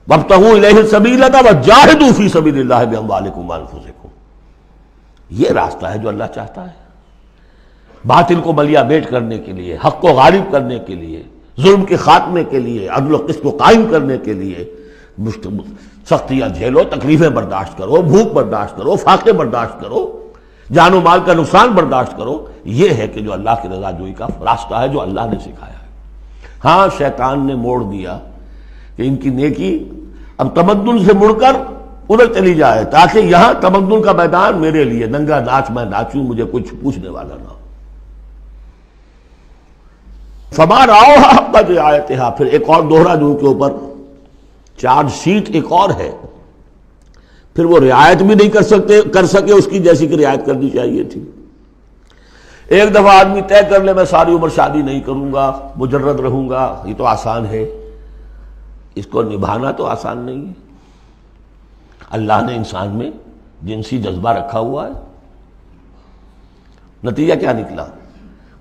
وَابْتَغُوا إِلَيْهِ السَّبِيلَ وَجَاهِدُوا فِي سَبِيلِ اللَّهِ بِأَمْوَالِكُمْ وَأَنفُسِكُمْ، یہ راستہ ہے جو اللہ چاہتا ہے، باطل کو ملیا بیٹ کرنے کے لیے، حق کو غالب کرنے کے لیے، ظلم کے خاتمے کے لیے، عدل و قسط کو قائم کرنے کے لیے۔ سختیاں جھیلو، تکلیفیں برداشت کرو، بھوک برداشت کرو، فاقے برداشت کرو، جان و مال کا نقصان برداشت کرو، یہ ہے کہ جو اللہ کی رضا جوئی کا راستہ ہے جو اللہ نے سکھایا ہے۔ ہاں شیطان نے موڑ دیا کہ ان کی نیکی اب تمدن سے مڑ کر ادھر چلی جائے، تاکہ یہاں تمدن کا میدان میرے لیے، ننگا ناچ میں ناچوں، مجھے کچھ پوچھنے والا نہ ہو۔ فَمَا رَعَوْهَا حَقَّ رِعَایَتِهَا، پھر ایک اور دوہرا جو کے اوپر چارج شیٹ ایک اور ہے، پھر وہ رعایت بھی نہیں کر سکے اس کی جیسی کہ رعایت کرنی چاہیے تھی۔ ایک دفعہ آدمی طے کر لے میں ساری عمر شادی نہیں کروں گا، مجرد رہوں گا، یہ تو آسان ہے، اس کو نبھانا تو آسان نہیں ہے۔ اللہ نے انسان میں جنسی جذبہ رکھا ہوا ہے، نتیجہ کیا نکلا؟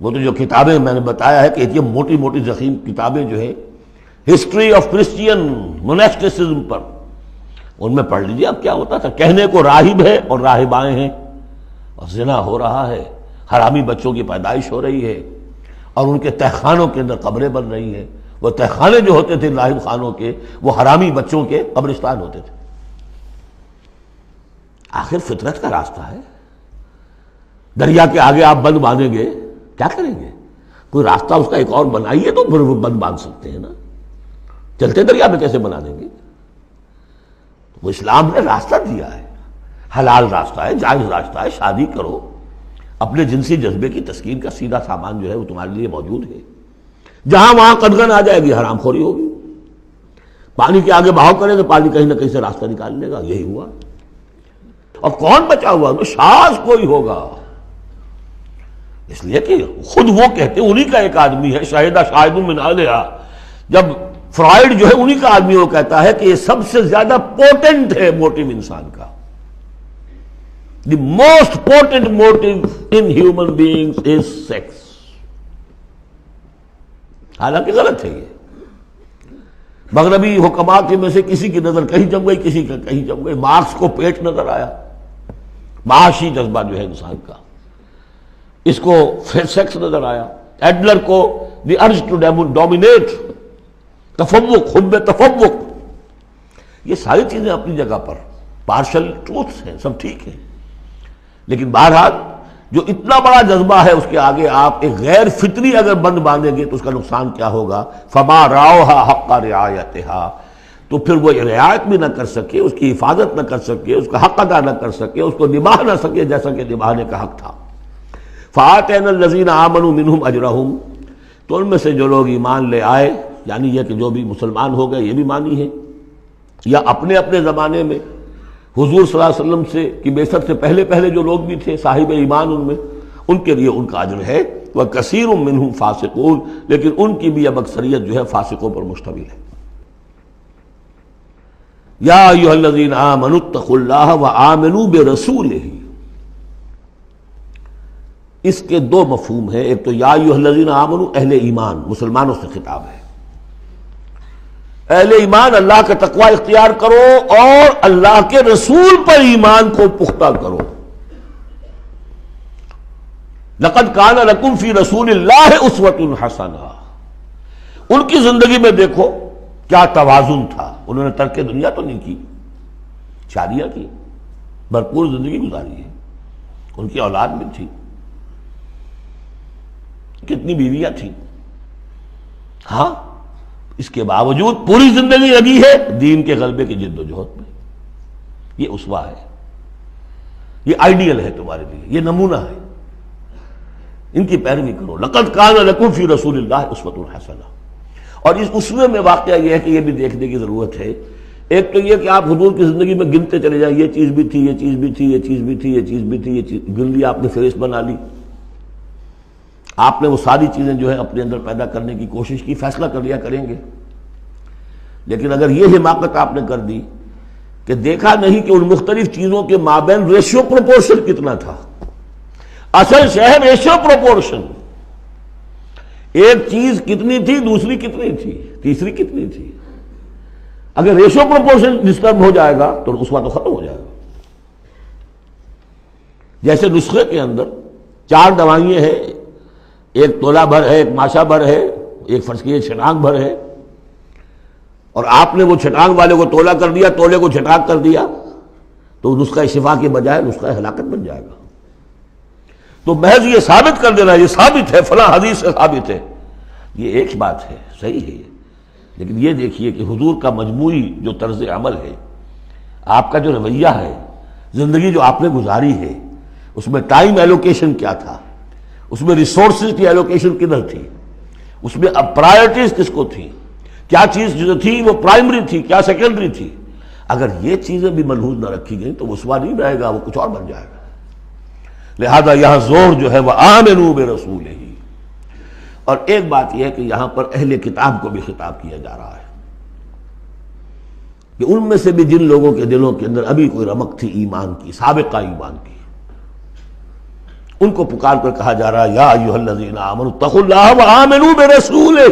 وہ تو جو کتابیں میں نے بتایا ہے کہ یہ موٹی موٹی ضخیم کتابیں جو ہے ہسٹری آف کرسچین موناسٹسزم پر، ان میں پڑھ لیجیے اب کیا ہوتا تھا۔ کہنے کو راہب ہے اور راہبائیں ہیں، اور زنا ہو رہا ہے، حرامی بچوں کی پیدائش ہو رہی ہے، اور ان کے تہخانوں کے اندر قبریں بن رہی ہیں۔ وہ تہخانے جو ہوتے تھے راہب خانوں کے، وہ حرامی بچوں کے قبرستان ہوتے تھے۔ آخر فطرت کا راستہ ہے، دریا کے آگے آپ بند باندھیں گے کیا کریں گے؟ کوئی راستہ اس کا ایک اور بنائیے تو پھر وہ بند باندھ سکتے ہیں نا، چلتے دریا میں کیسے بنا دیں گے؟ وہ اسلام نے راستہ دیا ہے، حلال راستہ ہے، جائز راستہ ہے، شادی کرو، اپنے جنسی جذبے کی تسکین کا سیدھا سامان جو ہے وہ تمہارے لیے موجود ہے۔ جہاں وہاں قدغن آ جائے گی، حرام خوری ہوگی، پانی کے آگے بہاؤ کرے تو پانی کہیں نہ کہیں سے راستہ نکال لے گا، یہی ہوا۔ اور کون بچا ہوا؟ تو شاذ کوئی ہوگا، اس لیے کہ خود وہ کہتے ہیں، انہی کا ایک آدمی ہے، شاہدہ شاہد من اہلہا، جب فرائیڈ جو ہے انہی کا آدمی وہ کہتا ہے کہ یہ سب سے زیادہ پوٹنٹ ہے موٹیو انسان کا، the most potent motive in human beings is sex. حالانکہ غلط ہے یہ، مغربی حکماء کے میں سے کسی کی نظر کہیں جم گئی، کسی کا کہیں جم گئی۔ مارکس کو پیٹ نظر آیا، معاشی جذبہ جو ہے انسان کا، اس کو سیکس نظر آیا، ایڈلر کو دی ارج ٹو ڈومینیٹ، تفوق، حب تفوق۔ یہ ساری چیزیں اپنی جگہ پر پارشل ٹروتھس ہیں، سب ٹھیک ہے، لیکن بہرحال جو اتنا بڑا جذبہ ہے اس کے آگے آپ ایک غیر فطری اگر بند باندھیں گے تو اس کا نقصان کیا ہوگا؟ فما رعوها حق رعایتها، تو پھر وہ رعایت بھی نہ کر سکے، اس کی حفاظت نہ کر سکے، اس کا حق ادا نہ کر سکے، اس کو نبھا نہ سکے جیسا کہ نبھانے کا حق تھا۔ فآتینا الذین آمنوا منہم اجرہم، تو ان میں سے جو لوگ ایمان لے آئے، یعنی یہ کہ جو بھی مسلمان ہو گئے، یہ بھی مانی ہے، یا اپنے اپنے زمانے میں حضور صلی اللہ علیہ وسلم سے کی بعثت سے پہلے جو لوگ بھی تھے صاحب ایمان، ان میں ان کے لیے ان کا اجر ہے، وَكَثِيرٌ مِّنْهُمْ فَاسِقُونَ، لیکن ان کی بھی اب اکثریت جو ہے فاسقوں پر مشتمل ہے۔ یا ایھا الذین آمنوا اتقوا اللہ وآمنوا برسولہ، اس کے دو مفہوم ہیں، ایک تو یا ایھا الذین آمنوا اہل ایمان، مسلمانوں سے خطاب ہے، اہل ایمان اللہ کا تقوی اختیار کرو اور اللہ کے رسول پر ایمان کو پختہ کرو۔ لقد کان لکم فی رسول اللہ اسوۃ حسنہ، ان کی زندگی میں دیکھو کیا توازن تھا، انہوں نے ترک دنیا تو نہیں کی، شادیاں کی، بھرپور زندگی گزاری ہے، ان کی اولاد بھی تھی، کتنی بیویاں تھیں، ہاں اس کے باوجود پوری زندگی لگی ہے دین کے غلبے کی جد و جہد میں۔ یہ اسوہ ہے، یہ آئیڈیل ہے تمہارے لیے، یہ نمونہ ہے، ان کی پیروی کرو۔ لقد کان لکم فی رسول اللہ اسوۃ حسنہ۔ اور اس اسوے میں واقعہ یہ ہے کہ یہ بھی دیکھنے کی ضرورت ہے، ایک تو یہ کہ آپ حضور کی زندگی میں گنتے چلے جائیں، یہ چیز بھی تھی، یہ چیز بھی تھی، یہ چیز بھی تھی، یہ چیز بھی تھی، یہ چیز گن لی آپ نے، فہرست بنا لی، آپ نے وہ ساری چیزیں جو ہے اپنے اندر پیدا کرنے کی کوشش کی، فیصلہ کر لیا کریں گے۔ لیکن اگر یہ حماقت آپ نے کر دی کہ دیکھا نہیں کہ ان مختلف چیزوں کے مابین ریشیو پروپورشن کتنا تھا، اصل شہر ریشیو پروپورشن، ایک چیز کتنی تھی، دوسری کتنی تھی، تیسری کتنی تھی، اگر ریشیو پروپورشن ڈسٹرب ہو جائے گا تو اس وقت تو ختم ہو جائے گا۔ جیسے نسخے کے اندر 4 دوائیں ہیں، ایک تولہ بھر ہے، ایک ماشا بھر ہے، ایک فرض کیجیے چھٹانگ بھر ہے، اور آپ نے وہ چھٹانگ والے کو تولہ کر دیا، تولے کو چھٹانگ کر دیا، تو نسخہ شفا کے بجائے نسخہ ہلاکت بن جائے گا۔ تو محض یہ ثابت کر دینا، یہ ثابت ہے، فلاں حدیث سے ثابت ہے، یہ ایک بات ہے، صحیح ہے، لیکن یہ دیکھیے کہ حضور کا مجموعی جو طرز عمل ہے، آپ کا جو رویہ ہے، زندگی جو آپ نے گزاری ہے، اس میں ٹائم ایلوکیشن کیا تھا، اس میں ریسورسز کی ایلوکیشن کدھر تھی، اس میں اب پرائرٹیز کس کو تھی، کیا چیز جو تھی وہ پرائمری تھی، کیا سیکنڈری تھی، اگر یہ چیزیں بھی ملحوظ نہ رکھی گئیں تو وہ اسوہ نہیں رہے گا، وہ کچھ اور بن جائے گا۔ لہذا یہاں زور جو ہے وہ آمنوا برسولہ، اور ایک بات یہ ہے کہ یہاں پر اہل کتاب کو بھی خطاب کیا جا رہا ہے کہ ان میں سے بھی جن لوگوں کے دلوں کے اندر ابھی کوئی رمق تھی ایمان کی، سابقہ ایمان کی، ان کو پکار کر کہا جا رہا ہے یا ایھا الذین آمنوا اتقوا اللہ وآمنوا برسولہ،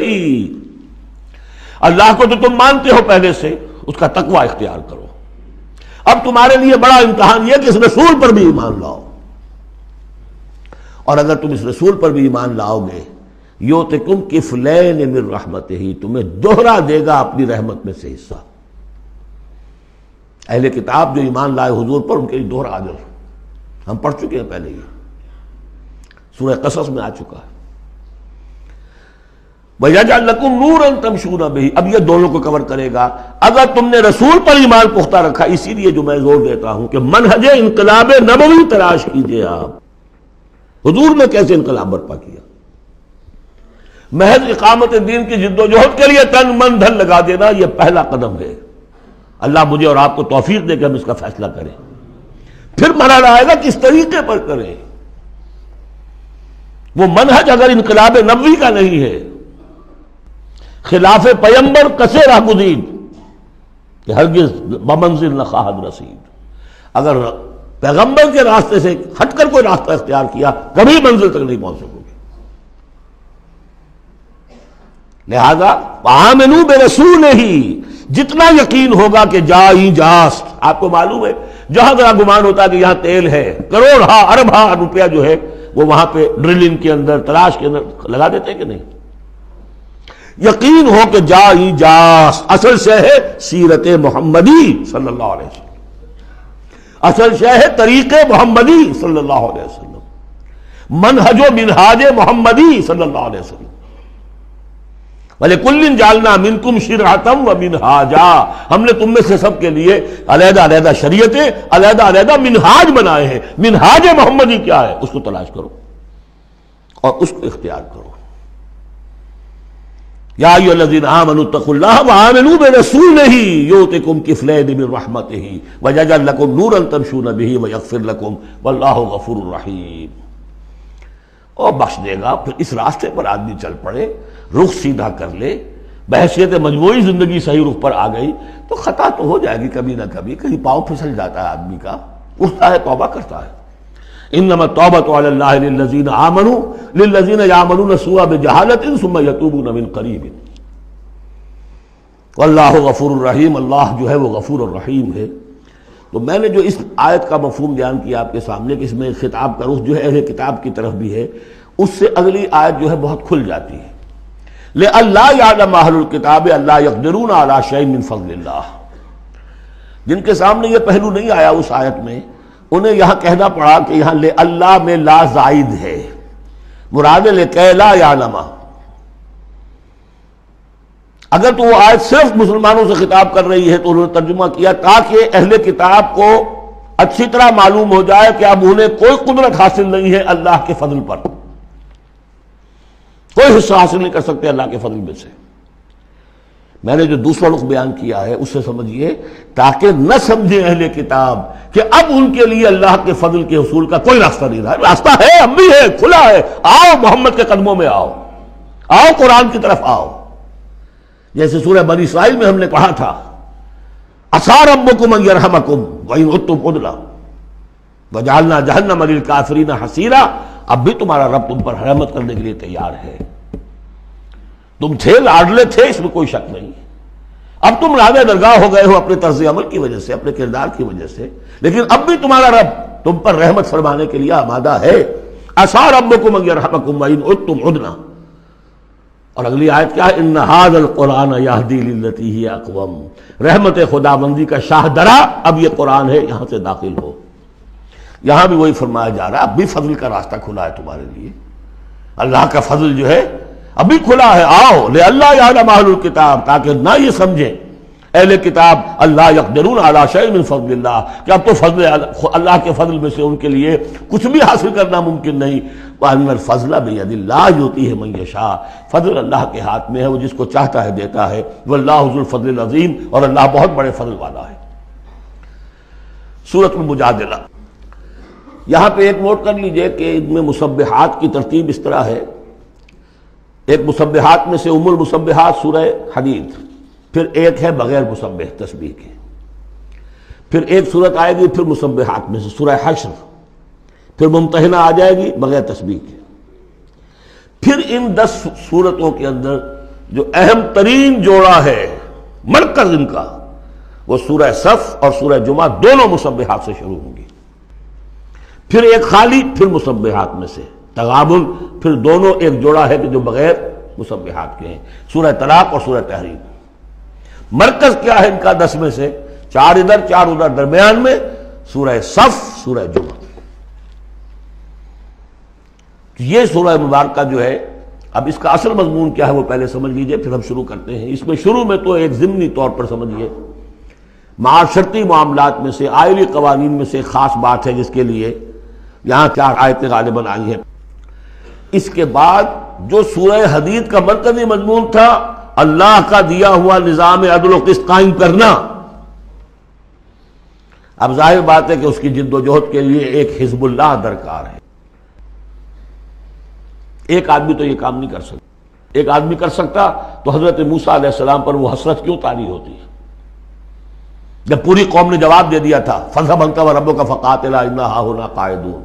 اللہ کو تو تم مانتے ہو پہلے سے، اس کا تقوی اختیار کرو، اب تمہارے لیے بڑا امتحان یہ کہ اس رسول پر بھی ایمان لاؤ، اور اگر تم اس رسول پر بھی ایمان لاؤ گے یؤتکم کفلین من رحمتہ، تمہیں دوہرا دے گا اپنی رحمت میں سے حصہ۔ اہل کتاب جو ایمان لائے حضور پر، ان کے لیے دوہرا اجر، ہم پڑھ چکے ہیں پہلے، یہ سورہ قصص میں آ چکا ہے۔ وَيَجْعَلْ لَكُمْ نُورًا تَمْشُونَ بِهِ، اب یہ دونوں کو کور کرے گا۔ اگر تم نے رسول پر ایمان پختہ رکھا، اسی لیے جو میں زور دیتا ہوں کہ منہج انقلاب نبوی تلاش کیجئے آپ، حضور نے کیسے انقلاب برپا کیا، محض اقامت دین کی جد و جہد کے لیے تن من دھن لگا دینا، یہ پہلا قدم ہے۔ اللہ مجھے اور آپ کو توفیق دے کہ ہم اس کا فیصلہ کریں، پھر مرحلہ آئے گا کس طریقے پر کریں۔ وہ منہج اگر انقلاب نبوی کا نہیں ہے، خلاف پیمبر کسے راہ گزید کہ ہرگز بمنزل نہ خواہد رسید، اگر پیغمبر کے راستے سے ہٹ کر کوئی راستہ اختیار کیا کبھی منزل تک نہیں پہنچ سکو گے۔ لہذا آمنوا برسولہ، جتنا یقین ہوگا کہ جائیں جاست، آپ کو معلوم ہے جہاں ذرا گمان ہوتا ہے کہ یہاں تیل ہے، کروڑ ارب روپیہ جو ہے وہ وہاں پہ ڈرلنگ کے اندر، تلاش کے اندر لگا دیتے ہیں کہ نہیں، یقین ہو کہ جائیں جاست، اصل شے ہے سیرت محمدی صلی اللہ علیہ وسلم، اصل شے ہے طریق محمدی صلی اللہ علیہ وسلم، منہج و منہاج محمدی صلی اللہ علیہ وسلم۔ وَلِكُلٍّ جَعَلْنَا مِنْكُمْ شِرْعَةً وَمِنْهَاجًا، ہم نے تم میں سے سب کے لیے علیحدہ علیحدہ شریعتیں، علیحدہ علیحدہ منہاج بنائے ہیں۔ منہاج محمدی کیا ہے، اس کو تلاش کرو اور اس کو اختیار کرو۔ یا ایھا الذین آمنوا اتقوا اللہ وآمنوا برسولہ یؤتکم کفلین من رحمتہ ویجعل لکم نورا تمشون بہ ویغفر لکم واللہ غفور رحیم۔ اور بخش دے گا۔ پھر اس راستے پر آدمی چل پڑے، رخ سیدھا کر لے، بحیثیت مجموعی زندگی صحیح رخ پر آ گئی تو خطا تو ہو جائے گی کبھی نہ کبھی، کہیں پاؤں پھسل جاتا ہے آدمی کا، اٹھتا ہے توبہ کرتا ہے۔ انما التوبۃ علی اللہ للذین آمنوا للذین یعملون السوء بجہالۃ ثم یتوبون من قریب واللہ غفور الرحیم، اللہ جو ہے وہ غفور الرحیم ہے۔ تو میں نے جو اس آیت کا مفہوم بیان کیا آپ کے سامنے کہ اس میں خطاب کا رخ جو ہے اہل کتاب کی طرف بھی ہے، اس سے اگلی آیت جو ہے بہت کھل جاتی ہے۔ لئلا یعلم اہل الکتاب الا یقدرون علی شیء من فضل اللہ، جن کے سامنے یہ پہلو نہیں آیا اس آیت میں، انہیں یہاں کہنا پڑا کہ یہاں لئلا میں لا زائد ہے، مراد لکے لا یعلم۔ اگر تو وہ آیت صرف مسلمانوں سے خطاب کر رہی ہے تو انہوں نے ترجمہ کیا تاکہ اہل کتاب کو اچھی طرح معلوم ہو جائے کہ اب انہیں کوئی قدرت حاصل نہیں ہے اللہ کے فضل پر، کوئی حصہ حاصل نہیں کر سکتے اللہ کے فضل میں سے۔ میں نے جو دوسرا رخ بیان کیا ہے اس سے سمجھیے تاکہ نہ سمجھے اہل کتاب کہ اب ان کے لیے اللہ کے فضل کے حصول کا کوئی راستہ نہیں رہا، راستہ ہے، اب بھی ہے، کھلا ہے، آؤ محمد کے قدموں میں آؤ، آؤ قرآن کی طرف آؤ۔ جیسے سورہ بنی اسرائیل میں ہم نے پڑھا تھا عسیٰ ربکم ان یرحمکم وان عدتم عدنا وجعلنا جہنم للکافرین حصیرا، اب بھی تمہارا رب تم پر رحمت کرنے کے لیے تیار ہے۔ تم تھے لاڈلے تھے، اس میں کوئی شک نہیں، اب تم راضِ درگاہ ہو گئے ہو اپنے طرز عمل کی وجہ سے، اپنے کردار کی وجہ سے، لیکن اب بھی تمہارا رب تم پر رحمت فرمانے کے لیے آمادہ ہے۔ عسیٰ ربکم ان یرحمکم وان عدتم عدنا۔ اور اگلی آیت کیا ہے؟ ان ھذا القرآن یہدی للتی ہی اقوم، رحمت خداوندی کا شاہ درا اب یہ قرآن ہے، یہاں سے داخل ہو۔ یہاں بھی وہی فرمایا جا رہا ہے اب بھی فضل کا راستہ کھلا ہے تمہارے لیے، اللہ کا فضل جو ہے ابھی کھلا ہے، آؤ لئلا یعلم اہل الکتاب، تاکہ نہ یہ سمجھیں اہل کتاب اللہ یقدرون علی شیء من فضل اللہ، کہ اب تو فضل اللہ کے فضل میں سے ان کے لیے کچھ بھی حاصل کرنا ممکن نہیں۔ وَأَنَّ الْفَضْلَ بِيَدِ اللَّهِ يُؤْتِيهِ مَن يَشَاءُ، فضل اللہ کے ہاتھ میں ہے، وہ جس کو چاہتا ہے دیتا ہے۔ وَاللَّهُ ذُو الْفَضْلِ الْعَظِيمِ، اور اللہ بہت بڑے فضل والا ہے۔ سورۃ المجادلہ، یہاں پہ ایک نوٹ کر لیجئے کہ ان میں مسبحات کی ترتیب اس طرح ہے، ایک مسبحات میں سے ام المسبحات سورہ حدید، پھر ایک ہے بغیر مسبح تسبیح کے، پھر ایک صورت آئے گی پھر مسبحات میں سے سورہ حشر، پھر ممتحنہ آ جائے گی بغیر تسبیح کے، پھر ان 10 صورتوں کے اندر جو اہم ترین جوڑا ہے مرکز ان کا وہ سورہ صف اور سورہ جمعہ دونوں مسبحات سے شروع ہوں گی، پھر ایک خالی، پھر مسبحات میں سے تغابن، پھر دونوں ایک جوڑا ہے کہ جو بغیر مسبحات کے ہیں، سورہ طلاق اور سورہ تحریم۔ مرکز کیا ہے ان کا 10 میں سے؟ 4 ادھر 4 ادھر، درمیان میں سورہ صف، سورہ جمعہ۔ یہ سورہ مبارکہ جو ہے، اب اس کا اصل مضمون کیا ہے وہ پہلے سمجھ لیجئے پھر ہم شروع کرتے ہیں۔ اس میں شروع میں تو ایک ضمنی طور پر سمجھیے معاشرتی معاملات میں سے، آئلی قوانین میں سے خاص بات ہے جس کے لیے یہاں 4 آیتیں غالباً آئی ہیں۔ اس کے بعد جو سورہ حدید کا مرکزی مضمون تھا اللہ کا دیا ہوا نظام عدل و قسط قائم کرنا، اب ظاہر بات ہے کہ اس کی جد و جہد کے لیے ایک حزب اللہ درکار ہے۔ ایک آدمی تو یہ کام نہیں کر سکتا، ایک آدمی کر سکتا تو حضرت موسیٰ علیہ السلام پر وہ حسرت کیوں طاری ہوتی ہے جب پوری قوم نے جواب دے دیا تھا فَاذْهَبْ أَنْتَ وَرَبُّكَ فَقَاتِلَا إِنَّا هَاهُنَا قَاعِدُونَ۔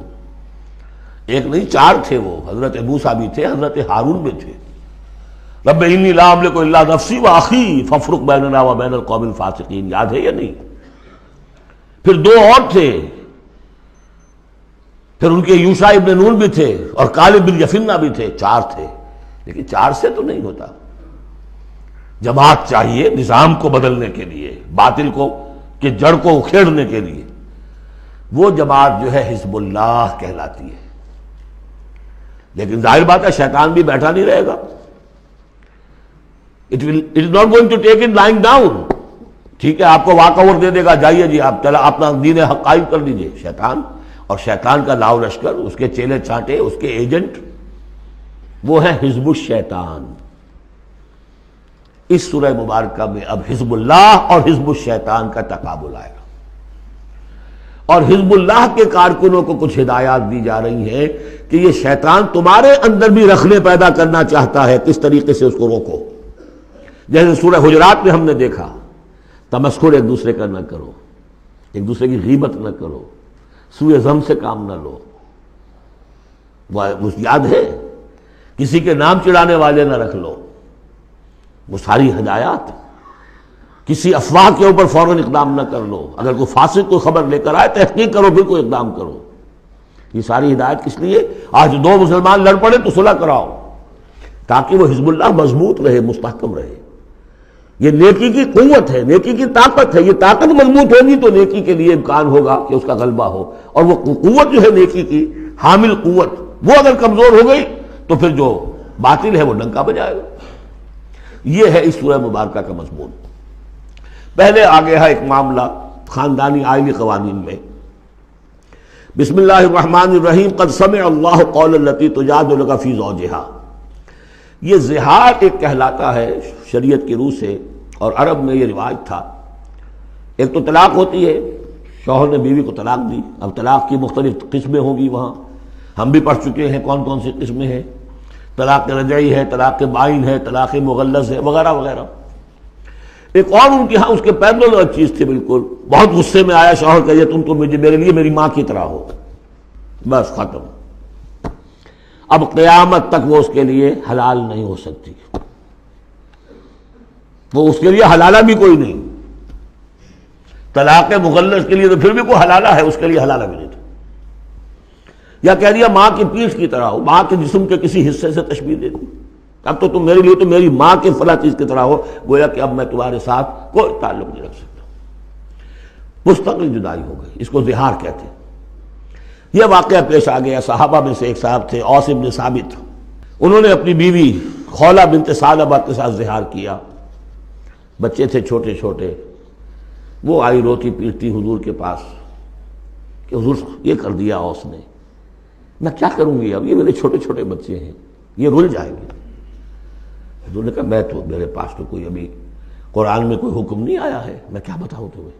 ایک نہیں 4 تھے، وہ حضرت موسیٰ بھی تھے، حضرت ہارون بھی تھے۔ رب انی لا املک الا نفسی واخی فافرق بیننا وبین القوم الفاسقین، یاد ہے یا نہیں؟ پھر 2 اور تھے، پھر ان کے یوشع ابن نون بھی تھے اور کالب بن یفنہ بھی تھے، 4 تھے، لیکن 4 سے تو نہیں ہوتا، جماعت چاہیے نظام کو بدلنے کے لیے، باطل کو کہ جڑ کو اکھیڑنے کے لیے۔ وہ جماعت جو ہے حزب اللہ کہلاتی ہے، لیکن ظاہر بات ہے شیطان بھی بیٹھا نہیں رہے گا، it is not going to take it lying down۔ ٹھیک ہے، آپ کو واک اوور دے دے گا، جائیے جی آپ چلا اپنا دین حق قائم کر لیجیے۔ شیطان اور شیطان کا لاؤ لشکر، اس کے چیلے چانٹے، اس کے ایجنٹ، وہ ہے حزب الشیطان۔ اس سورہ مبارکہ میں اب حزب اللہ اور حزب الشیطان کا تقابل آئے گا، اور حزب اللہ کے کارکنوں کو کچھ ہدایات دی جا رہی ہیں کہ یہ شیطان تمہارے اندر بھی رکھنے پیدا کرنا چاہتا ہے، کس طریقے سے اس کو روکو۔ جیسے سورہ حجرات میں ہم نے دیکھا، تمسخر ایک دوسرے کا نہ کرو، ایک دوسرے کی غیبت نہ کرو، سوء ظن سے کام نہ لو، وہ یاد ہے، کسی کے نام چڑھانے والے نہ رکھ لو، وہ ساری ہدایات۔ کسی افواہ کے اوپر فوراً اقدام نہ کر لو، اگر کوئی فاسق کوئی خبر لے کر آئے تحقیق کرو پھر کوئی اقدام کرو۔ یہ ساری ہدایت کس لیے؟ آج دو مسلمان لڑ پڑے تو صلح کراؤ، تاکہ وہ حزب اللہ مضبوط رہے، مستحکم رہے۔ یہ نیکی کی قوت ہے، نیکی کی طاقت ہے، یہ طاقت مضبوط ہوگی تو نیکی کے لیے امکان ہوگا کہ اس کا غلبہ ہو، اور وہ قوت جو ہے نیکی کی حامل قوت، وہ اگر کمزور ہو گئی تو پھر جو باطل ہے وہ ڈنکا بجائے گا۔ یہ ہے اس سورہ مبارکہ کا مضمون۔ پہلے آگے ہے ایک معاملہ خاندانی آئلی قوانین میں۔ بسم اللہ الرحمن الرحیم، قد سمع اللہ قول التی تجادلک فی زوجہا۔ یہ زہار ایک کہلاتا ہے شریعت کی روح سے، اور عرب میں یہ رواج تھا۔ ایک تو طلاق ہوتی ہے، شوہر نے بیوی کو طلاق دی، اب طلاق کی مختلف قسمیں ہوں گی، وہاں ہم بھی پڑھ چکے ہیں کون کون سی قسمیں ہیں۔ طلاق رجعی ہے، طلاق بائن ہے، طلاق مغلظ ہے، وغیرہ وغیرہ۔ ایک اور ان کے ہاں اس کے پیرالل چیز تھی، بالکل بہت غصے میں آیا شوہر کہ تم تو میرے لیے میری ماں کی طرح ہو، بس ختم۔ اب قیامت تک وہ اس کے لیے حلال نہیں ہو سکتی، وہ اس کے لیے حلالہ بھی کوئی نہیں۔ طلاق مغلظ کے لیے تو پھر بھی کوئی حلالہ ہے، اس کے لیے حلالہ بھی نہیں تھا۔ یا کہہ دیا ماں کی پیٹھ کی طرح ہو، ماں کے جسم کے کسی حصے سے تشبیہ دے دی، اب تو تم میرے لیے تو میری ماں کے فلاں چیز کی طرح ہو، گویا کہ اب میں تمہارے ساتھ کوئی تعلق نہیں رکھ سکتا۔ مستقل جدائی ہو گئی، اس کو زہار کہتے ہیں۔ یہ واقعہ پیش آ گیا، صحابہ میں سے ایک صاحب تھے اوس بن ثابت، انہوں نے اپنی بیوی خولہ بنت ثعلبہ کے ساتھ زہار کیا، بچے تھے چھوٹے چھوٹے۔ وہ آئی روتی پیٹتی حضور کے پاس کہ حضور یہ کر دیا اوس نے، میں کیا کروں گی، اب یہ میرے چھوٹے چھوٹے بچے ہیں، یہ رل جائیں گے۔ حضور نے کہا میں تو میرے پاس تو کوئی ابھی قرآن میں کوئی حکم نہیں آیا ہے، میں کیا بتاؤں تمہیں،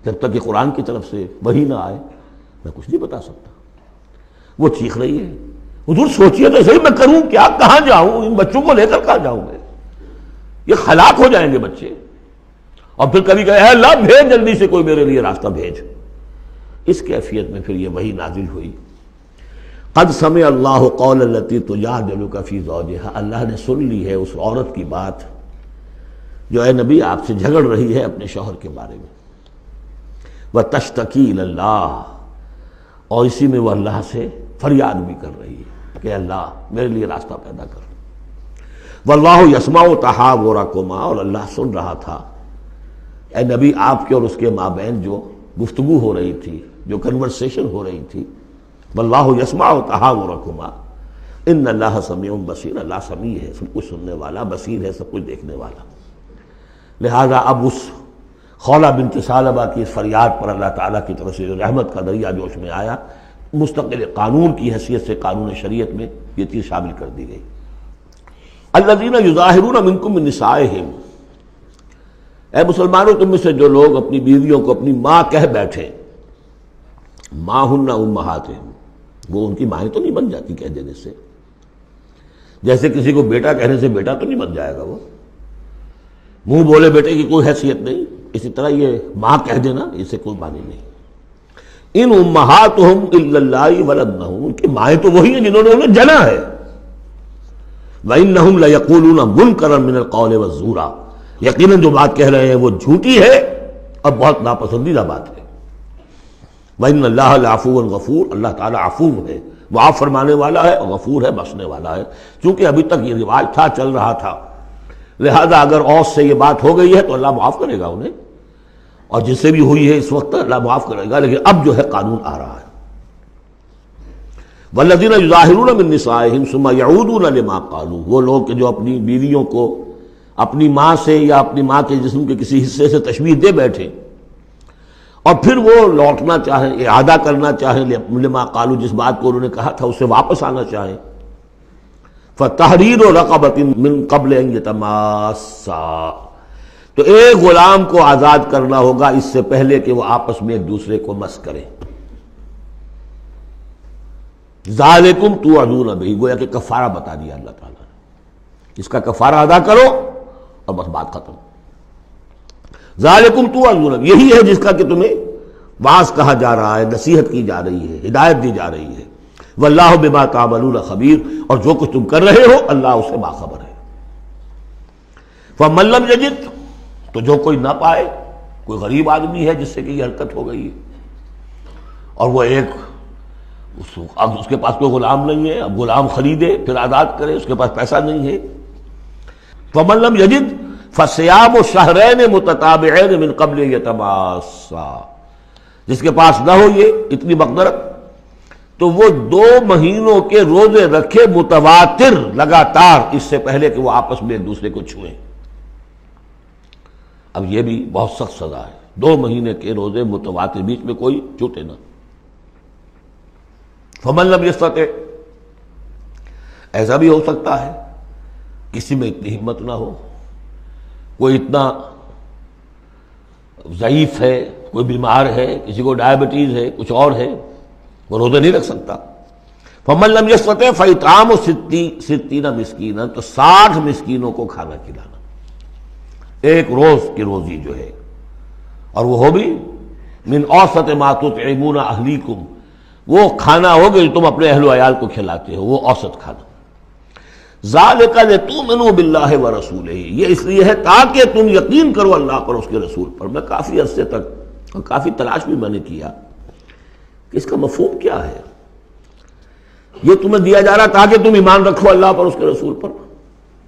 جب تک کہ قرآن کی طرف سے وحی نہ آئے میں کچھ نہیں بتا سکتا۔ وہ چیخ رہی ہے، حضور سوچئے تو صحیح میں کروں کیا، کہاں جاؤں، ان بچوں کو لے کر کہاں جاؤں میں، یہ ہلاک ہو جائیں گے بچے۔ اور پھر کبھی کہے اے اللہ بھیج جلدی سے کوئی میرے لیے راستہ بھیج۔ اس کیفیت میں پھر یہ وحی نازل ہوئی، قد سمع اللہ قول التی تجادلک فی زوجہا، اللہ نے سن لی ہے اس عورت کی بات جو اے نبی آپ سے جھگڑ رہی ہے اپنے شوہر کے بارے میں، وتشتکی الی اللہ، اور اسی میں وہ اللہ سے فریاد بھی کر رہی ہے کہ اللہ میرے لیے راستہ پیدا کر۔ واللہ یسمع تحاورکما، اور اللہ سن رہا تھا اے نبی آپ کے اور اس کے مابین جو گفتگو ہو رہی تھی، جو کنورسیشن ہو رہی تھی۔ واللہ یسمع تحاورکما ان اللہ سمیع بصیر، اللہ سمیع ہے، سب کچھ سننے والا، بصیر ہے، سب کچھ دیکھنے والا۔ لہذا اب اس خولہ بنت ثعلبہ کی اس فریاد پر اللہ تعالیٰ کی طرف سے جو رحمت کا دریا جوش میں آیا، مستقل قانون کی حیثیت سے قانون شریعت میں یہ چیز شامل کر دی گئی۔ الذین یظاہرون منکم من نسائہم، اے مسلمانوں تم میں سے جو لوگ اپنی بیویوں کو اپنی ماں کہہ بیٹھے، ماں ہن امہاتہم، وہ ان کی مائیں تو نہیں بن جاتی کہہ دینے سے، جیسے کسی کو بیٹا کہنے سے بیٹا تو نہیں بن جائے گا، وہ منہ بولے بیٹے کی کوئی حیثیت نہیں، اسی طرح یہ ماں کہہ دینا اس سے کوئی معنی نہیں۔ ان امہاتہم الا اللہ ولدنہم، ان کی مائیں تو وہی ہیں جنہوں نے انہیں جنا ہے۔ وانہم لیقولون منکرا من القول والزورا، یقیناً جو بات کہہ رہے ہیں وہ جھوٹی ہے اور بہت ناپسندیدہ بات ہے۔ وَإِنَّ اللَّهَ لَعَفُوٌّ غَفُورٌ، اللہ تعالیٰ عفو ہے، معاف فرمانے والا ہے اور غفور ہے، بخشنے والا ہے۔ چونکہ ابھی تک یہ رواج تھا، چل رہا تھا، لہذا اگر اوس سے یہ بات ہو گئی ہے تو اللہ معاف کرے گا انہیں، اور جس سے بھی ہوئی ہے اس وقت اللہ معاف کرے گا، لیکن اب جو ہے قانون آ رہا ہے۔ وَالَّذِينَ يُظَاهِرُونَ مِن نِّسَائِهِمْ ثُمَّ يَعُودُونَ لِمَا قَالُوا، وہ لوگ کہ جو اپنی بیویوں کو اپنی ماں سے یا اپنی ماں کے جسم کے کسی حصے سے تشبیہ دے بیٹھے اور پھر وہ لوٹنا چاہیں، اعادہ کرنا چاہیں لما قالوا، جس بات کو انہوں نے کہا تھا اس سے واپس آنا چاہیں، فَتَحْرِيرُ رَقَبَةٍ مِّن قَبْلِ أَن يَتَمَاسَّا، تو ایک غلام کو آزاد کرنا ہوگا اس سے پہلے کہ وہ آپس میں ایک دوسرے کو مس کریں. ذالکم توعدون بہ، گویا کہ کفارہ بتا دیا اللہ تعالیٰ نے، اس کا کفارہ ادا کرو اور بس بات ختم. ذالکم توعدون، یہی ہے جس کا کہ تمہیں واعظ کہا جا رہا ہے، نصیحت کی جا رہی ہے، ہدایت دی جا رہی ہے. واللہ بما تعملون خبیر، اور جو کچھ تم کر رہے ہو اللہ اس سے باخبر ہے. فمن لم یجد، تو جو کوئی نہ پائے، کوئی غریب آدمی ہے جس سے کہ یہ حرکت ہو گئی ہے اور وہ اب اس کے پاس کوئی غلام نہیں ہے، اب غلام خریدے پھر آزاد کرے، اس کے پاس پیسہ نہیں ہے. فمن لم یجد فصیام شہرین متتابعین من قبل یتماسا، جس کے پاس نہ ہو یہ اتنی مقدرت تو وہ 2 مہینوں کے روزے رکھے متواتر لگاتار، اس سے پہلے کہ وہ آپس میں ایک دوسرے کو چھوئیں. اب یہ بھی بہت سخت سزا ہے، 2 مہینے کے روزے متواتر، بیچ میں کوئی چھوٹے نہ. فمن لم یستطع، ایسا بھی ہو سکتا ہے کسی میں اتنی ہمت نہ ہو، کوئی اتنا ضعیف ہے، کوئی بیمار ہے، کسی کو ڈائبٹیز ہے، کچھ اور ہے، وہ روزے نہیں رکھ سکتا. فمن لم یستطع فاطعام 60 مسکینا، تو 60 مسکینوں کو کھانا کھلانا، ایک روز کی روزی جو ہے، اور وہ ہو بھی من اوسط ما تطعمون اہلیکم، وہ کھانا ہوگا جو تم اپنے اہل و عیال کو کھلاتے ہو، وہ اوسط کھانا. ذالک لتؤمنوا باللہ ورسولہ، یہ اس لیے ہے تاکہ تم یقین کرو اللہ پر، اس کے رسول پر. میں کافی عرصے تک اور کافی تلاش بھی میں نے کیا کہ اس کا مفہوم کیا ہے. یہ تمہیں دیا جا رہا تاکہ تم ایمان رکھو اللہ پر، اس کے رسول پر،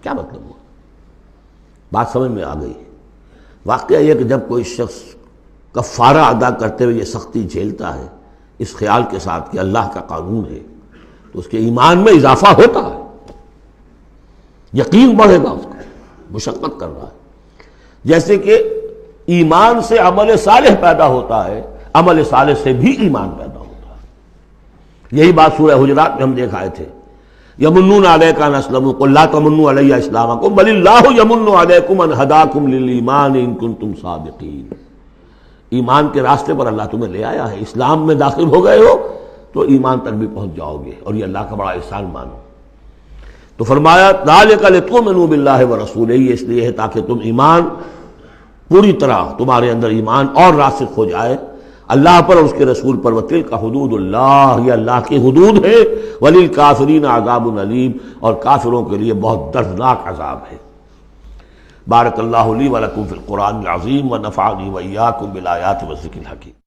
کیا مطلب ہوا؟ بات سمجھ میں آ گئی. واقعہ یہ کہ جب کوئی شخص کفارہ ادا کرتے ہوئے یہ سختی جھیلتا ہے اس خیال کے ساتھ کہ اللہ کا قانون ہے، تو اس کے ایمان میں اضافہ ہوتا ہے، یقین بڑھے گا، اس کو مشقت کر رہا ہے. جیسے کہ ایمان سے عمل صالح پیدا ہوتا ہے، عمل صالح سے بھی ایمان پیدا ہوتا ہے. یہی بات سورہ حجرات میں ہم دیکھ آئے تھے. یمنون علیک ان اسلموا قل لا تمنوا علی اسلامکم بل اللہ یمن علیکم ان ہداکم للایمان ان کنتم صادقین. ایمان کے راستے پر اللہ تمہیں لے آیا ہے، اسلام میں داخل ہو گئے ہو تو ایمان تک بھی پہنچ جاؤ گے، اور یہ اللہ کا بڑا احسان مانو. تو فرمایا ذالک لتؤمنوا باللہ ورسولہ، یہ اس لیے ہے تاکہ تم ایمان پوری طرح تمہارے اندر ایمان اور راسخ ہو جائے اللہ پر اور اس کے رسول پر. وتلک حدود اللہ، یہ اللہ کی حدود ہے. وللکافرین عذاب علیم، اور کافروں کے لیے بہت دردناک عذاب ہے. بارک اللہ لی ولکم فی القرآن العظیم ونفعنی وإیاکم بالآیات والذکر الحکیم.